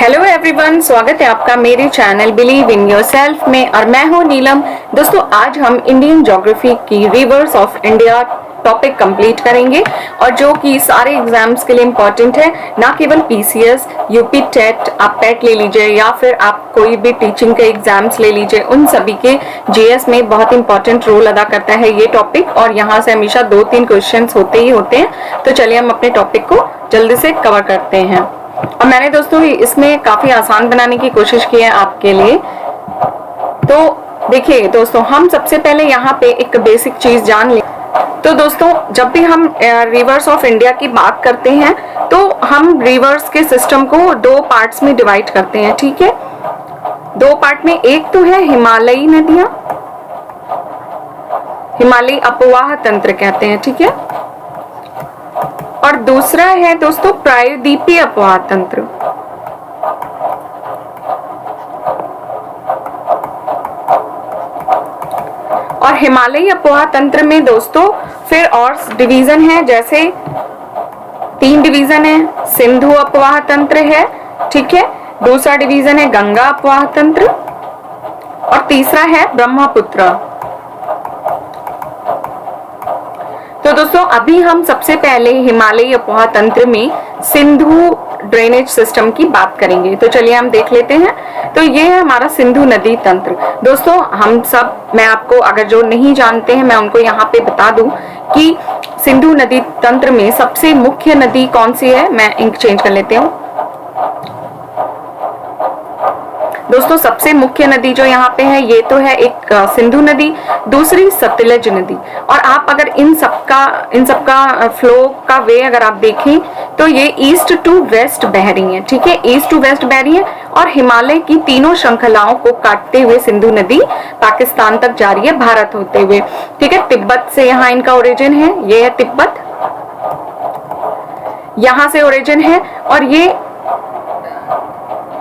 Hello everyone, स्वागत है आपका मेरे चैनल बिलीव इन योरसेल्फ में और मैं हूं नीलम। दोस्तों, आज हम इंडियन ज्योग्राफी की reverse of India topic complete करेंगे और जो कि सारे एग्जाम्स के लिए इम्पोर्टेंट है, ना केवल पीसीएस, यूपी टेट, आप पेट ले लीजिए या फिर आप कोई भी टीचिंग के एग्जाम्स ले लीजिए, उन सभी के जीएस में बहुत इंपॉर्टेंट रोल अदा करता है ये टॉपिक और यहाँ से हमेशा 2-3 क्वेश्चन होते ही होते हैं। तो चलिए हम अपने टॉपिक को जल्दी से कवर करते हैं। और मैंने दोस्तों इसमें काफी आसान बनाने की कोशिश की है आपके लिए। तो देखिए दोस्तों, हम सबसे पहले यहाँ पे एक बेसिक चीज जान लें। तो दोस्तों, जब भी हम रिवर्स ऑफ इंडिया की बात करते हैं तो हम रिवर्स के सिस्टम को 2 पार्ट्स में डिवाइड करते हैं, ठीक है। 2 पार्ट में, एक तो है हिमालयी नदियां, हिमालयी अपवाह तंत्र कहते हैं, ठीक है, और दूसरा है दोस्तों प्रायद्वीपीय अपवाह तंत्र। और हिमालयी अपवाह तंत्र में दोस्तों फिर और डिवीजन है, जैसे 3 डिवीजन है। सिंधु अपवाह तंत्र है, ठीक है, दूसरा डिवीजन है गंगा अपवाह तंत्र और तीसरा है ब्रह्मपुत्र। तो दोस्तों, अभी हम सबसे पहले हिमालयी अपवाह तंत्र में सिंधु ड्रेनेज सिस्टम की बात करेंगे। तो चलिए हम देख लेते हैं। तो ये है हमारा सिंधु नदी तंत्र। दोस्तों, हम सब, मैं आपको अगर जो नहीं जानते हैं मैं उनको यहाँ पे बता दूं कि सिंधु नदी तंत्र में सबसे मुख्य नदी कौन सी है। मैं इंक चेंज कर लेती हूँ। दोस्तों, सबसे मुख्य नदी जो यहाँ पे है ये तो है एक सिंधु नदी, दूसरी सतलज नदी। और आप अगर इन सबका फ्लो का वे अगर आप देखें तो ये ईस्ट टू वेस्ट बह रही है, ठीक है, ईस्ट टू वेस्ट बह रही है और हिमालय की तीनों श्रृंखलाओं को काटते हुए सिंधु नदी पाकिस्तान तक जा रही है, भारत होते हुए, ठीक है। तिब्बत से यहाँ इनका ओरिजिन है, ये है तिब्बत, यहाँ से ओरिजिन है और ये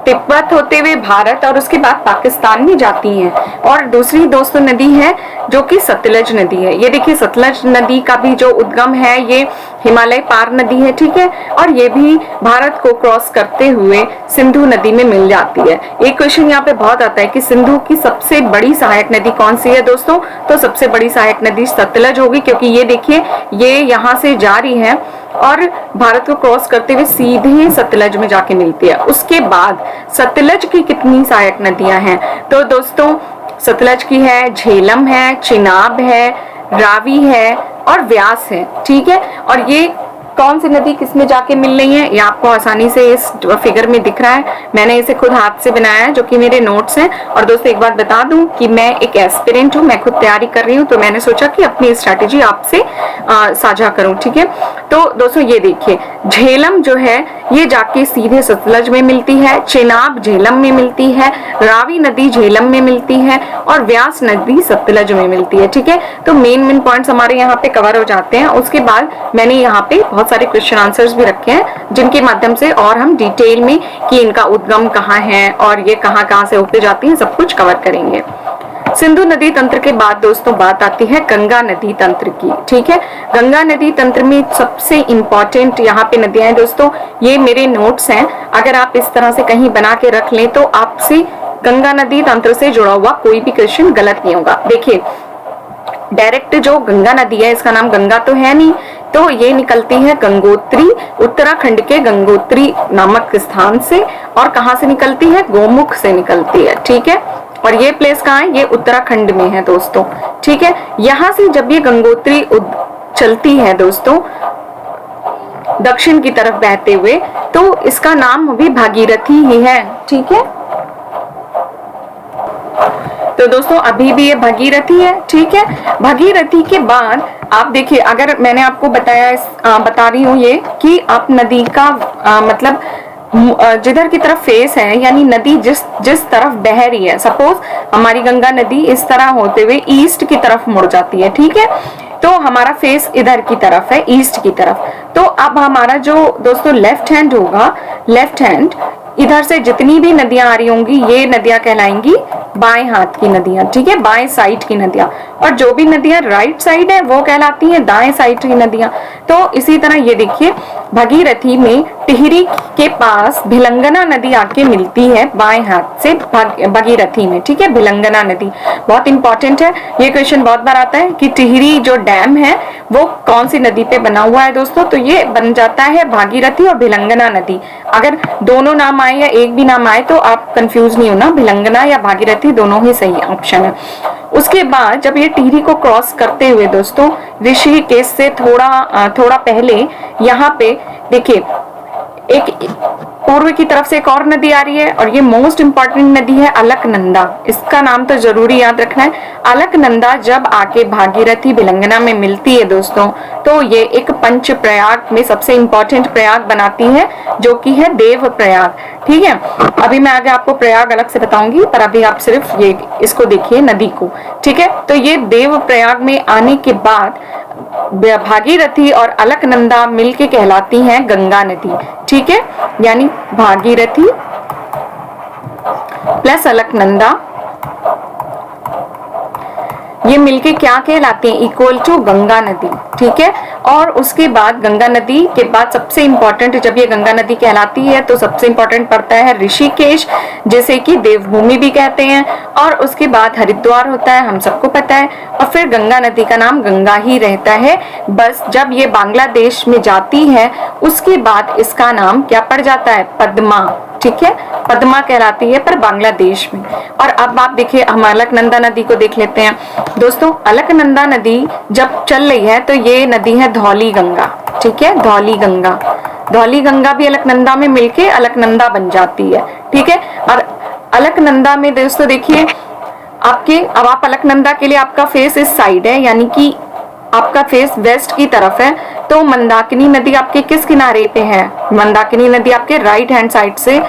तिब्बत होते हुए भारत और उसके बाद पाकिस्तान में जाती हैं। और दूसरी दोस्तों नदी है जो कि सतलज नदी है। ये देखिए, सतलज नदी का भी जो उद्गम है ये हिमालय पार नदी है, ठीक है, और ये भी भारत को क्रॉस करते हुए सिंधु नदी में मिल जाती है। एक क्वेश्चन यहाँ पे बहुत आता है कि सिंधु की सबसे बड़ी सहायक नदी कौन सी है दोस्तों। तो सबसे बड़ी सहायक नदी सतलज होगी, क्योंकि ये देखिए ये यहाँ से जा रही है और भारत को क्रॉस करते हुए सीधे सतलज में जाके मिलती है। उसके बाद सतलज की कितनी सहायक नदियां हैं, तो दोस्तों सतलज की है, झेलम है, चिनाब है, रावी है और व्यास है, ठीक है। और ये कौन सी नदी किसमें जाके मिल रही है, ये आपको आसानी से इस फिगर में दिख रहा है। मैंने इसे खुद हाथ से बनाया है, जो कि मेरे नोट्स हैं। और दोस्तों, एक बात बता दूं कि मैं एक एस्पिरेंट हूं, मैं खुद तैयारी कर रही हूं, तो मैंने सोचा कि अपनी स्ट्रैटेजी आपसे साझा करूं, ठीक है। तो दोस्तों ये देखिए, झेलम जो है ये जाके सीधे सतलज में मिलती है, चिनाब झेलम में मिलती है, रावी नदी झेलम में मिलती है और व्यास नदी सतलज में मिलती है, ठीक है। तो मेन पॉइंट्स हमारे यहाँ पे कवर हो जाते हैं। उसके बाद मैंने यहाँ पे बहुत सारे क्वेश्चन आंसर्स भी रखे हैं, जिनके माध्यम से और हम डिटेल में कि इनका उद्गम कहाँ है और ये कहाँ से होके जाती है सब कुछ कवर करेंगे। सिंधु नदी तंत्र के बाद दोस्तों बात आती है गंगा नदी तंत्र की, ठीक है। गंगा नदी तंत्र में सबसे इंपॉर्टेंट यहाँ पे नदियां हैं दोस्तों, ये मेरे नोट्स हैं, अगर आप इस तरह से कहीं बना के रख लें तो आपसे गंगा नदी तंत्र से जुड़ा हुआ कोई भी क्वेश्चन गलत नहीं होगा। देखिए, डायरेक्ट जो गंगा नदी है, इसका नाम गंगा तो है नहीं, तो ये निकलती है गंगोत्री, उत्तराखंड के गंगोत्री नामक स्थान से। और कहाँ से निकलती है, गोमुख से निकलती है, ठीक है। और ये प्लेस कहाँ है, ये उत्तराखंड में है दोस्तों, ठीक है। यहाँ से जब ये गंगोत्री चलती है दोस्तों दक्षिण की तरफ बहते हुए, तो इसका नाम भी भागीरथी ही है, ठीक है। तो दोस्तों अभी भी ये भागीरथी है, ठीक है। भागीरथी के बाद आप देखिए, अगर मैंने आपको बता रही हूँ ये कि आप नदी का मतलब जिधर की तरफ फेस है, यानी नदी जिस तरफ बह रही है, सपोज हमारी गंगा नदी इस तरह होते हुए ईस्ट की तरफ मुड़ जाती है, ठीक है, तो हमारा फेस इधर की तरफ है, ईस्ट की तरफ। तो अब हमारा जो दोस्तों लेफ्ट हैंड होगा, लेफ्ट हैंड इधर से जितनी भी नदियां आ रही होंगी ये नदियां कहलाएंगी बाएं हाथ की नदियां, ठीक है, बाएं साइड की नदियां। और जो भी नदियां राइट साइड है वो कहलाती हैं दाएं साइड की नदियां। तो इसी तरह ये देखिए, भगीरथी में टिहरी के पास भिलंगना नदी आके मिलती है बाएं हाथ से भागीरथी में, ठीक है। भिलंगना नदी बहुत इंपॉर्टेंट है, ये क्वेश्चन बहुत बार आता है कि टिहरी जो डैम है वो कौन सी नदी पे बना हुआ है दोस्तों, तो ये बन जाता है भागीरथी और भिलंगना नदी। अगर दोनों नाम आए या एक भी नाम आए तो आप कंफ्यूज नहीं होना, भिलंगना या भागीरथी दोनों ही सही ऑप्शन है। उसके बाद जब ये टिहरी को क्रॉस करते हुए दोस्तों ऋषिकेश से थोड़ा पहले यहाँ पे देखिए एक पूर्व की तरफ से एक और नदी आ रही है और ये मोस्ट इंपॉर्टेंट नदी है अलकनंदा। इसका नाम तो जरूरी याद रखना है। अलकनंदा जब आके भागीरथी भिलंगना में मिलती है दोस्तों तो ये एक पंच प्रयाग में सबसे इंपॉर्टेंट प्रयाग बनाती है जो कि है देव प्रयाग, ठीक है। अभी मैं आगे आपको प्रयाग अलग से बताऊंगी, पर अभी आप सिर्फ ये इसको देखिए नदी को, ठीक है। तो ये देव प्रयाग में आने के बाद भागीरथी और अलकनंदा मिलके कहलाती हैं गंगा नदी, ठीक है। यानी भागीरथी प्लस अलकनंदा ये मिलके क्या कहलाती हैं, इक्वल टू गंगा नदी, ठीक है। और उसके बाद गंगा नदी के बाद सबसे इंपॉर्टेंट, जब ये गंगा नदी कहलाती है तो सबसे इंपॉर्टेंट पड़ता है ऋषिकेश, जिसे कि देवभूमि भी कहते हैं। और उसके बाद हरिद्वार होता है, हम सबको पता है। और फिर गंगा नदी का नाम गंगा ही रहता है। बस जब ये बांग्लादेश में जाती है उसके बाद इसका नाम क्या पड़ जाता है, पद्मा, ठीक है। पद्मा कहलाती है पर बांग्लादेश में। और अब आप देखिए हम अलकनंदा नदी को देख लेते हैं दोस्तों। अलकनंदा नदी जब चल रही है तो ये नदी है धौली गंगा, ठीक है। धौली गंगा भी अलकनंदा में मिलके अलकनंदा बन जाती है, ठीक है। और अलकनंदा में दोस्तों देखिए अब आप अलकनंदा के लिए आपका फेस इस साइड है, यानी कि आपका फेस वेस्ट की तरफ है। तो मंदाकिनी नदी आपके किस किनारे पे है, मंदाकिनी नदी आपके राइट हैंड साइड से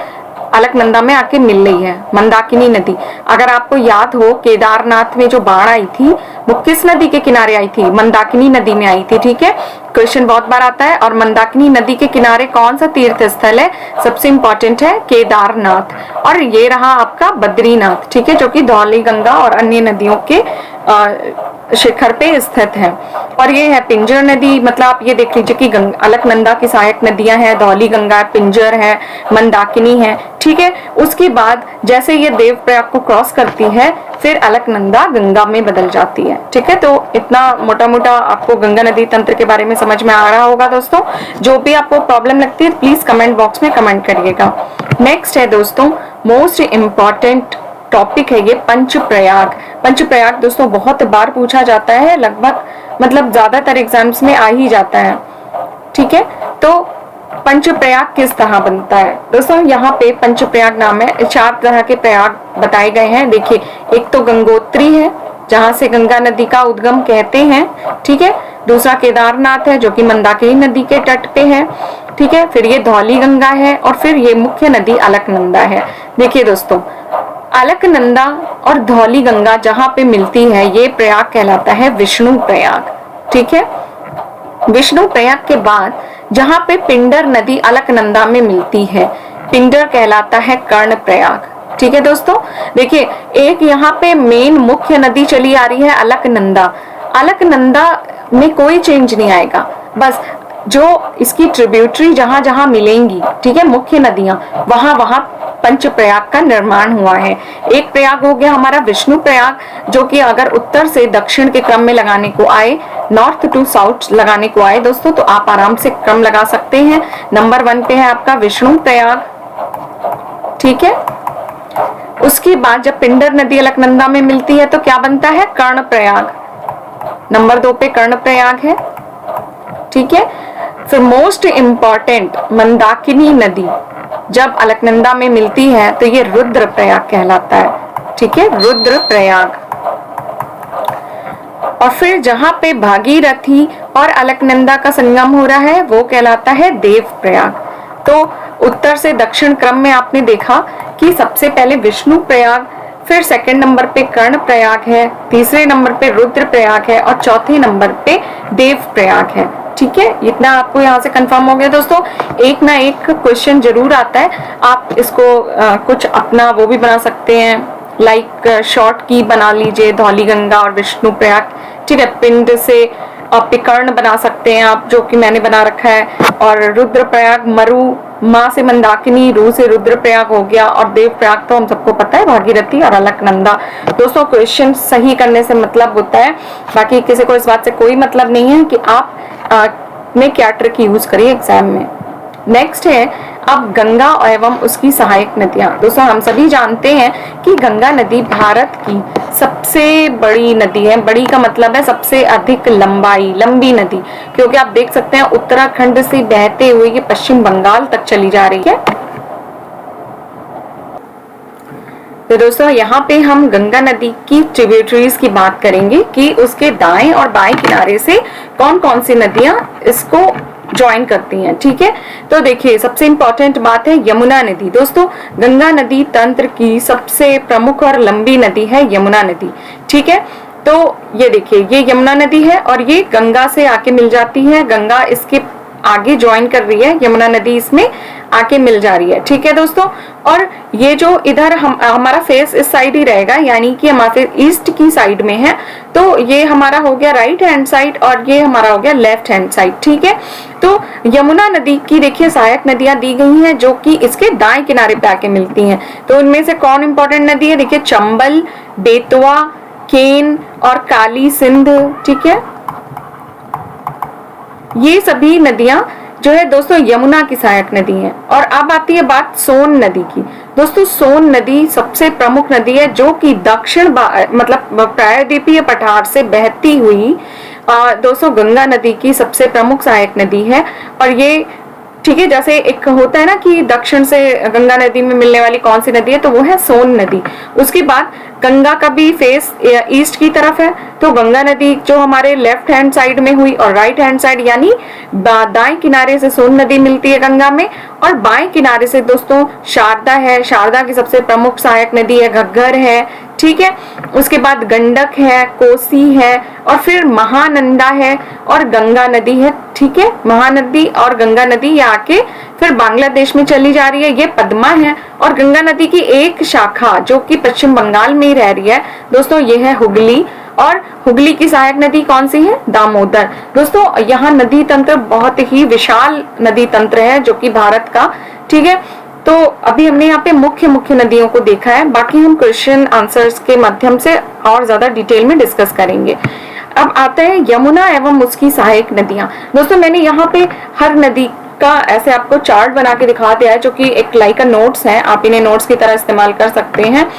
अलकनंदा में आके मिल रही है मंदाकिनी नदी। अगर आपको याद हो केदारनाथ में जो बाढ़ आई थी वो किस नदी के किनारे आई थी, मंदाकिनी नदी में आई थी, ठीक है। क्वेश्चन बहुत बार आता है। और मंदाकिनी नदी के किनारे कौन सा तीर्थ स्थल है, सबसे इंपॉर्टेंट है केदारनाथ। और ये रहा आपका बद्रीनाथ, ठीक है, जो कि धौली गंगा और अन्य नदियों के शिखर पे स्थित है। और ये है पिंजर नदी, मतलब आप ये देख लीजिए कि अलकनंदा की सहायक नदियां हैं, धौली गंगा है, पिंजर है, मंदाकिनी है, ठीक है। उसके बाद जैसे ये देवप्रयाग को क्रॉस करती है फिर अलकनंदा गंगा में बदल जाती है, ठीक है। तो इतना मोटा मोटा आपको गंगा नदी तंत्र के बारे में समझ में आ रहा होगा दोस्तों। जो भी आपको प्रॉब्लम लगती है प्लीज कमेंट बॉक्स में कमेंट करिएगा। नेक्स्ट है दोस्तों मोस्ट इम्पॉर्टेंट टॉपिक है ये पंचप्रयाग। पंचप्रयाग दोस्तों बहुत बार पूछा जाता है, लगभग मतलब ज्यादातर एग्जाम्स में आ ही जाता है, ठीक है। तो पंचप्रयाग किस तरह बनता है दोस्तों, यहाँ पे पंचप्रयाग नाम है, 4 तरह के प्रयाग बताए गए हैं। देखिए एक तो गंगोत्री है जहाँ से गंगा नदी का उद्गम कहते हैं, ठीक है। दूसरा केदारनाथ है जो कि मंदाकिनी नदी के तट पे है, ठीक है। फिर ये धौली गंगा है और फिर ये मुख्य नदी अलकनंदा है। देखिए दोस्तों अलकनंदा और धौली गंगा जहाँ पे मिलती है ये प्रयाग कहलाता है विष्णु प्रयाग, ठीक है। विष्णु प्रयाग के बाद जहाँ पे पिंडर नदी अलकनंदा में मिलती है, पिंडर कहलाता है कर्ण प्रयाग, ठीक है दोस्तों। देखिए एक यहाँ पे मेन मुख्य नदी चली आ रही है अलकनंदा। अलकनंदा में कोई चेंज नहीं आएगा, बस जो इसकी ट्रिब्यूटरी जहां जहां मिलेंगी, ठीक है, मुख्य नदियां, वहां वहां पंच प्रयाग का निर्माण हुआ है। एक प्रयाग हो गया हमारा विष्णु प्रयाग, जो कि अगर उत्तर से दक्षिण के क्रम में लगाने को आए, नॉर्थ टू साउथ लगाने को आए दोस्तों, तो आप आराम से क्रम लगा सकते हैं। नंबर 1 पे है आपका विष्णु प्रयाग, ठीक है। उसके बाद जब पिंडर नदी अलकनंदा में मिलती है तो क्या बनता है, कर्ण प्रयाग। नंबर 2 पे कर्ण प्रयाग है, ठीक है। फिर मोस्ट इंपॉर्टेंट मंदाकिनी नदी जब अलकनंदा में मिलती है तो ये रुद्र प्रयाग कहलाता है, ठीक है, रुद्र प्रयाग। और फिर जहां पे भागीरथी और अलकनंदा का संगम हो रहा है वो कहलाता है देव प्रयाग। तो उत्तर से दक्षिण क्रम में आपने देखा कि सबसे पहले विष्णु प्रयाग, फिर सेकंड नंबर पे कर्ण प्रयाग है, तीसरे नंबर पे रुद्र प्रयाग है और चौथे नंबर पे देव प्रयाग है, ठीक है। इतना आपको यहाँ से कंफर्म हो गया दोस्तों। एक ना एक क्वेश्चन जरूर आता है, आप इसको कुछ अपना वो भी बना सकते हैं, लाइक शॉर्ट की बना लीजिए, धौली गंगा और विष्णु प्रयाग, ठीक है। पिंड से कर्ण बना सकते हैं आप, जो कि मैंने बना रखा है। और रुद्र प्रयाग मरु माँ से मंदाकिनी, रू से रुद्रप्रयाग हो गया, और देवप्रयाग तो हम सबको पता है भागीरथी और अलकनंदा। दोस्तों क्वेश्चन सही करने से मतलब होता है, बाकी किसी को इस बात से कोई मतलब नहीं है कि आप में क्या ट्रिक यूज करिए एग्जाम में। नेक्स्ट है अब गंगा एवं उसकी सहायक नदियां। दोस्तों हम सभी जानते हैं कि गंगा नदी भारत की सबसे बड़ी नदी है। बड़ी का मतलब है सबसे अधिक लंबी नदी, क्योंकि आप देख सकते हैं उत्तराखंड से बहते हुए ये पश्चिम बंगाल तक चली जा रही है। तो दोस्तों यहाँ पे हम गंगा नदी की ट्रिब्यूटरीज की बात करेंगे कि उसके दाएं और बाएं किनारे से कौन कौन सी नदियां इसको ज्वाइन करती हैं। ठीक है, तो देखिए सबसे इंपॉर्टेंट बात है यमुना नदी। दोस्तों गंगा नदी तंत्र की सबसे प्रमुख और लंबी नदी है यमुना नदी। ठीक है, तो ये देखिए ये यमुना नदी है और ये गंगा से आके मिल जाती है। गंगा इसके आगे ज्वाइन कर रही है, यमुना नदी इसमें आके मिल जा रही है। ठीक है दोस्तों, और ये जो इधर हमारा फेस इस साइड ही रहेगा, यानी कि हमारे ईस्ट की साइड में है, तो ये हमारा हो गया राइट हैंड साइड और ये हमारा हो गया लेफ्ट हैंड साइड। ठीक है, तो यमुना नदी की देखिए सहायक नदियां दी गई हैं जो कि इसके दाएं किनारे पे आके मिलती हैं। तो इनमें से कौन इंपॉर्टेंट नदी है? देखिए चंबल, बेतवा, केन और काली सिंध। ठीक है, ये सभी नदियां जो है दोस्तों यमुना की सहायक नदी है। और अब आती है बात सोन नदी की। दोस्तों सोन नदी सबसे प्रमुख नदी है जो कि दक्षिण मतलब प्रायद्वीपीय पठार से बहती हुई दोस्तों गंगा नदी की सबसे प्रमुख सहायक नदी है। और ये ठीक है, जैसे एक होता है ना कि दक्षिण से गंगा नदी में मिलने वाली कौन सी नदी है, तो वो है सोन नदी। उसके बाद गंगा का भी फेस ईस्ट की तरफ है, तो गंगा नदी जो हमारे लेफ्ट हैंड साइड में हुई और राइट हैंड साइड यानी दाएं किनारे से सोन नदी मिलती है गंगा में, और बाएं किनारे से दोस्तों शारदा है। शारदा की सबसे प्रमुख सहायक नदी है घग्गर है। ठीक है, उसके बाद गंडक है, कोसी है और फिर महानंदा है और गंगा नदी है। ठीक है, महानदी और गंगा नदी ये आके फिर बांग्लादेश में चली जा रही है, ये पद्मा है। और गंगा नदी की एक शाखा जो कि पश्चिम बंगाल में ही रह रही है दोस्तों, ये है हुगली। और हुगली की सहायक नदी कौन सी है? दामोदर। दोस्तों यहाँ नदी तंत्र बहुत ही विशाल नदी तंत्र है जो कि भारत का। ठीक है, तो अभी हमने यहाँ पे मुख्य नदियों को देखा है, बाकी हम क्वेश्चन आंसर्स के माध्यम से और ज्यादा डिटेल में डिस्कस करेंगे। अब आता है यमुना एवं उसकी सहायक नदियां। दोस्तों मैंने यहाँ पे हर नदी का ऐसे आपको चार्ट बना के दिखा दिया है जो कि एक लाइक नोट्स है, आप इन्हें नोट्स की तरह इस्तेमाल कर सकते हैं।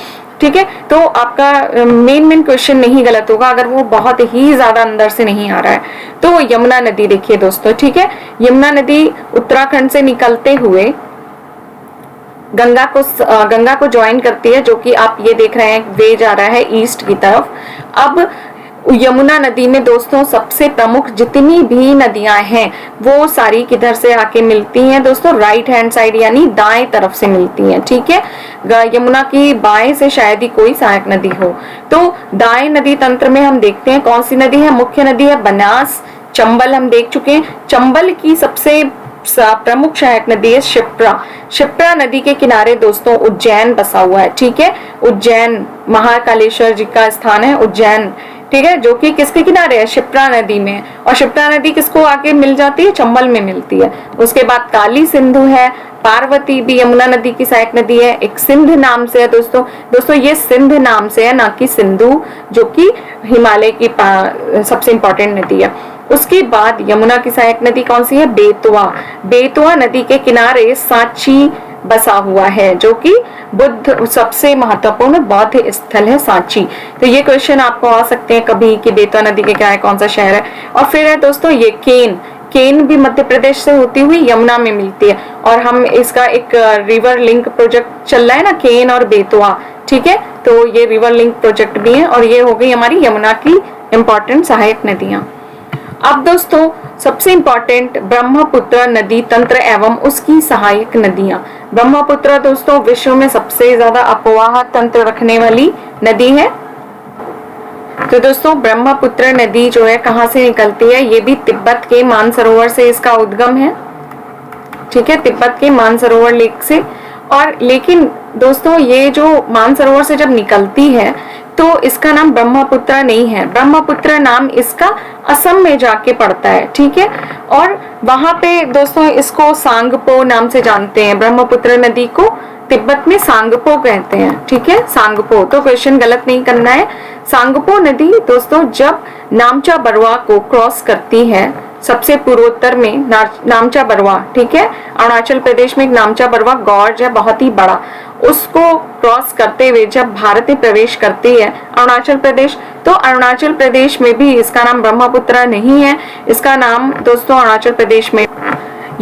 ठीक है, तो आपका मेन क्वेश्चन नहीं गलत होगा अगर वो बहुत ही ज्यादा अंदर से नहीं आ रहा है। तो यमुना नदी देखिए दोस्तों, ठीक है, यमुना नदी उत्तराखंड से निकलते हुए गंगा को ज्वाइन करती है, जो कि आप ये देख रहे हैं वे जा रहा है ईस्ट की तरफ। अब यमुना नदी में दोस्तों सबसे प्रमुख जितनी भी नदियां हैं वो सारी किधर से आके मिलती हैं दोस्तों? राइट हैंड साइड यानी दाएं तरफ से मिलती हैं। ठीक है, यमुना की बाएं से शायद ही कोई सहायक नदी हो। तो दाएं नदी तंत्र में हम देखते हैं कौन सी नदी है? मुख्य नदी है बनास। चंबल हम देख चुके हैं। चंबल की सबसे प्रमुख सहायक नदी है शिप्रा। शिप्रा नदी के किनारे दोस्तों उज्जैन बसा हुआ है। ठीक है, उज्जैन महाकालेश्वर जी का स्थान है उज्जैन। ठीक है, जो कि किसके किनारे है? शिप्रा नदी में। और शिप्रा नदी किसको आके मिल जाती है? चंबल में मिलती है। उसके बाद काली सिंधु है। पार्वती भी यमुना नदी की सहायक नदी है, एक सिंध नाम से है दोस्तों ये सिंध नाम से है, ना कि सिंधु, जो कि हिमालय की सबसे इंपॉर्टेंट नदी है। उसके बाद यमुना की सहायक नदी कौन सी है? बेतवा। बेतवा नदी के किनारे सांची बसा हुआ है, जो कि बुद्ध सबसे महत्वपूर्ण बौद्ध स्थल है सांची। तो ये क्वेश्चन आपको आ सकते हैं कभी कि बेतवा नदी के किनारे कौन सा शहर है। और फिर है दोस्तों ये केन भी मध्य प्रदेश से होती हुई यमुना में मिलती है। और हम इसका एक रिवर लिंक प्रोजेक्ट चल रहा है ना, केन और बेतवा। ठीक है, तो ये रिवर लिंक प्रोजेक्ट भी है। और ये हो गई हमारी यमुना की इंपॉर्टेंट सहायक नदियां। अब दोस्तों सबसे इंपॉर्टेंट ब्रह्मपुत्र नदी तंत्र एवं उसकी सहायक नदियां। ब्रह्मपुत्र दोस्तों विश्व में सबसे ज्यादा अपवाह तंत्र रखने वाली नदी है। तो दोस्तों ब्रह्मपुत्र नदी जो है कहाँ से निकलती है? ये भी तिब्बत के मानसरोवर से इसका उद्गम है। ठीक है, तिब्बत के मानसरोवर लेक से। और लेकिन दोस्तों ये जो मानसरोवर से जब निकलती है तो इसका नाम ब्रह्मपुत्र नहीं है। ब्रह्मपुत्र नाम इसका असम में जाके पड़ता है, ठीक है। और वहां पे दोस्तों इसको सांगपो नाम से जानते हैं। ब्रह्मपुत्र नदी को तिब्बत में सांगपो कहते हैं, ठीक है, सांगपो। तो क्वेश्चन गलत नहीं करना है। सांगपो नदी दोस्तों जब नामचा बरवा को क्रॉस करती है, सबसे पूर्वोत्तर में नामचा बरवा, ठीक है, अरुणाचल प्रदेश में एक नामचा बरवा गॉर्ज है बहुत ही बड़ा, उसको क्रॉस करते हुए जब भारत में प्रवेश करती है अरुणाचल प्रदेश, तो अरुणाचल प्रदेश में भी इसका नाम ब्रह्मपुत्र नहीं है। इसका नाम दोस्तों अरुणाचल प्रदेश में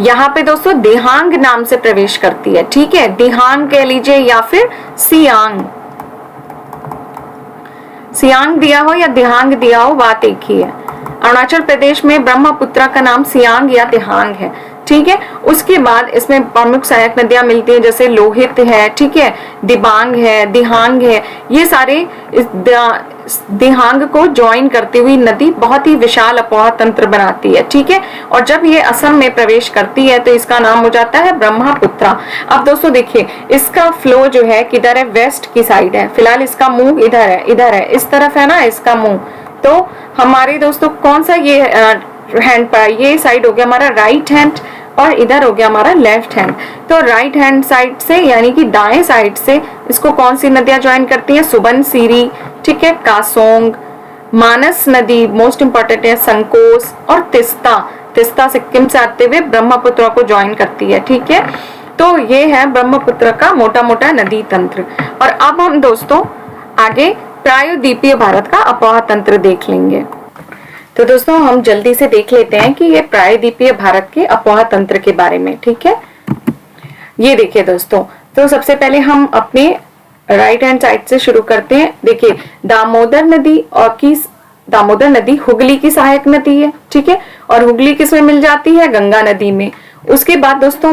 यहाँ पे दोस्तों दिहांग नाम से प्रवेश करती है, ठीक है, दिहांग कह लीजिए या फिर सियांग। सियांग दिया हो या दिहांग दिया हो, बात एक ही है। अरुणाचल प्रदेश में ब्रह्मपुत्र का नाम सियांग या दिहांग है, ठीक है। उसके बाद इसमें प्रमुख सहायक नदियां मिलती हैं, जैसे लोहित है, ठीक है, दिबांग है, दिहांग है। ये सारे दिहांग को ज्वाइन करती हुई नदी बहुत ही विशाल अपोहा तंत्र बनाती है, ठीक है। और जब ये असम में प्रवेश करती है तो इसका नाम हो जाता है ब्रह्मपुत्र। अब दोस्तों देखिए इसका फ्लो जो है किधर है, वेस्ट की साइड है। फिलहाल इसका मुंह इधर है, इधर है, इस तरफ है ना इसका मुंह। तो हमारे दोस्तों कौन सा ये हैंड पर, ये साइड हो गया हमारा राइट हैंड और इधर हो गया हमारा लेफ्ट हैंड। तो राइट हैंड साइड से यानी कि दाएं साइड से इसको कौन सी नदियां ज्वाइन करती हैं, सुबनसिरी, ठीक है, कासोंग, मानस नदी मोस्ट इंपॉर्टेंट है, संकोस और तिस्ता। तिस्ता सिक्किम से आते हुए ब्रह्मपुत्र को ज्वाइन करती है, ठीक है। तो ये है ब्रह्मपुत्र का मोटा मोटा नदी तंत्र। और अब हम दोस्तों आगे प्रायद्वीपीय भारत का अपोहा तंत्र देख लेंगे। तो दोस्तों हम जल्दी से देख लेते हैं कि ये प्रायद्वीपीय भारत के अपोहा तंत्र के बारे में, ठीक है। ये देखिए दोस्तों, तो सबसे पहले हम अपने राइट हैंड साइड से शुरू करते हैं। देखिए दामोदर नदी दामोदर नदी हुगली की सहायक नदी है, ठीक है, और हुगली किसमें मिल जाती है, गंगा नदी में। उसके बाद दोस्तों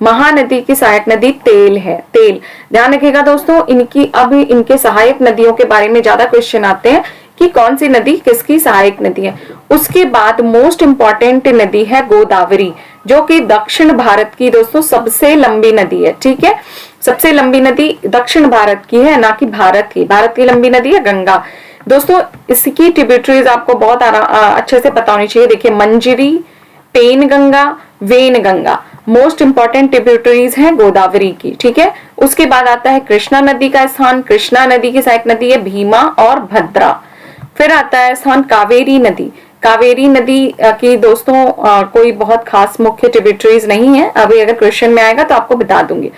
महानदी की सहायक नदी तेल है, तेल। ध्यान रखिएगा दोस्तों, इनके सहायक नदियों के बारे में ज्यादा क्वेश्चन आते हैं कि कौन सी नदी किसकी सहायक नदी है। उसके बाद मोस्ट इंपॉर्टेंट नदी है गोदावरी, जो कि दक्षिण भारत की दोस्तों सबसे लंबी नदी है, ठीक है। सबसे लंबी नदी दक्षिण भारत की है, ना कि भारत की लंबी नदी है गंगा। दोस्तों इसकी ट्रिब्यूटरीज आपको बहुत अच्छे से पता होनी चाहिए। देखिए Manjari, Penganga, Wainganga most important tributaries हैं गोदावरी की, ठीक है। उसके बाद आता है कृष्णा नदी का स्थान। कृष्णा नदी की सहायक नदी है भीमा और भद्रा। फिर आता है स्थान कावेरी नदी। कावेरी नदी की दोस्तों कोई बहुत खास मुख्य ट्रिब्यूटरीज नहीं है, अभी अगर क्वेश्चन में आएगा तो आपको बता दूंगी।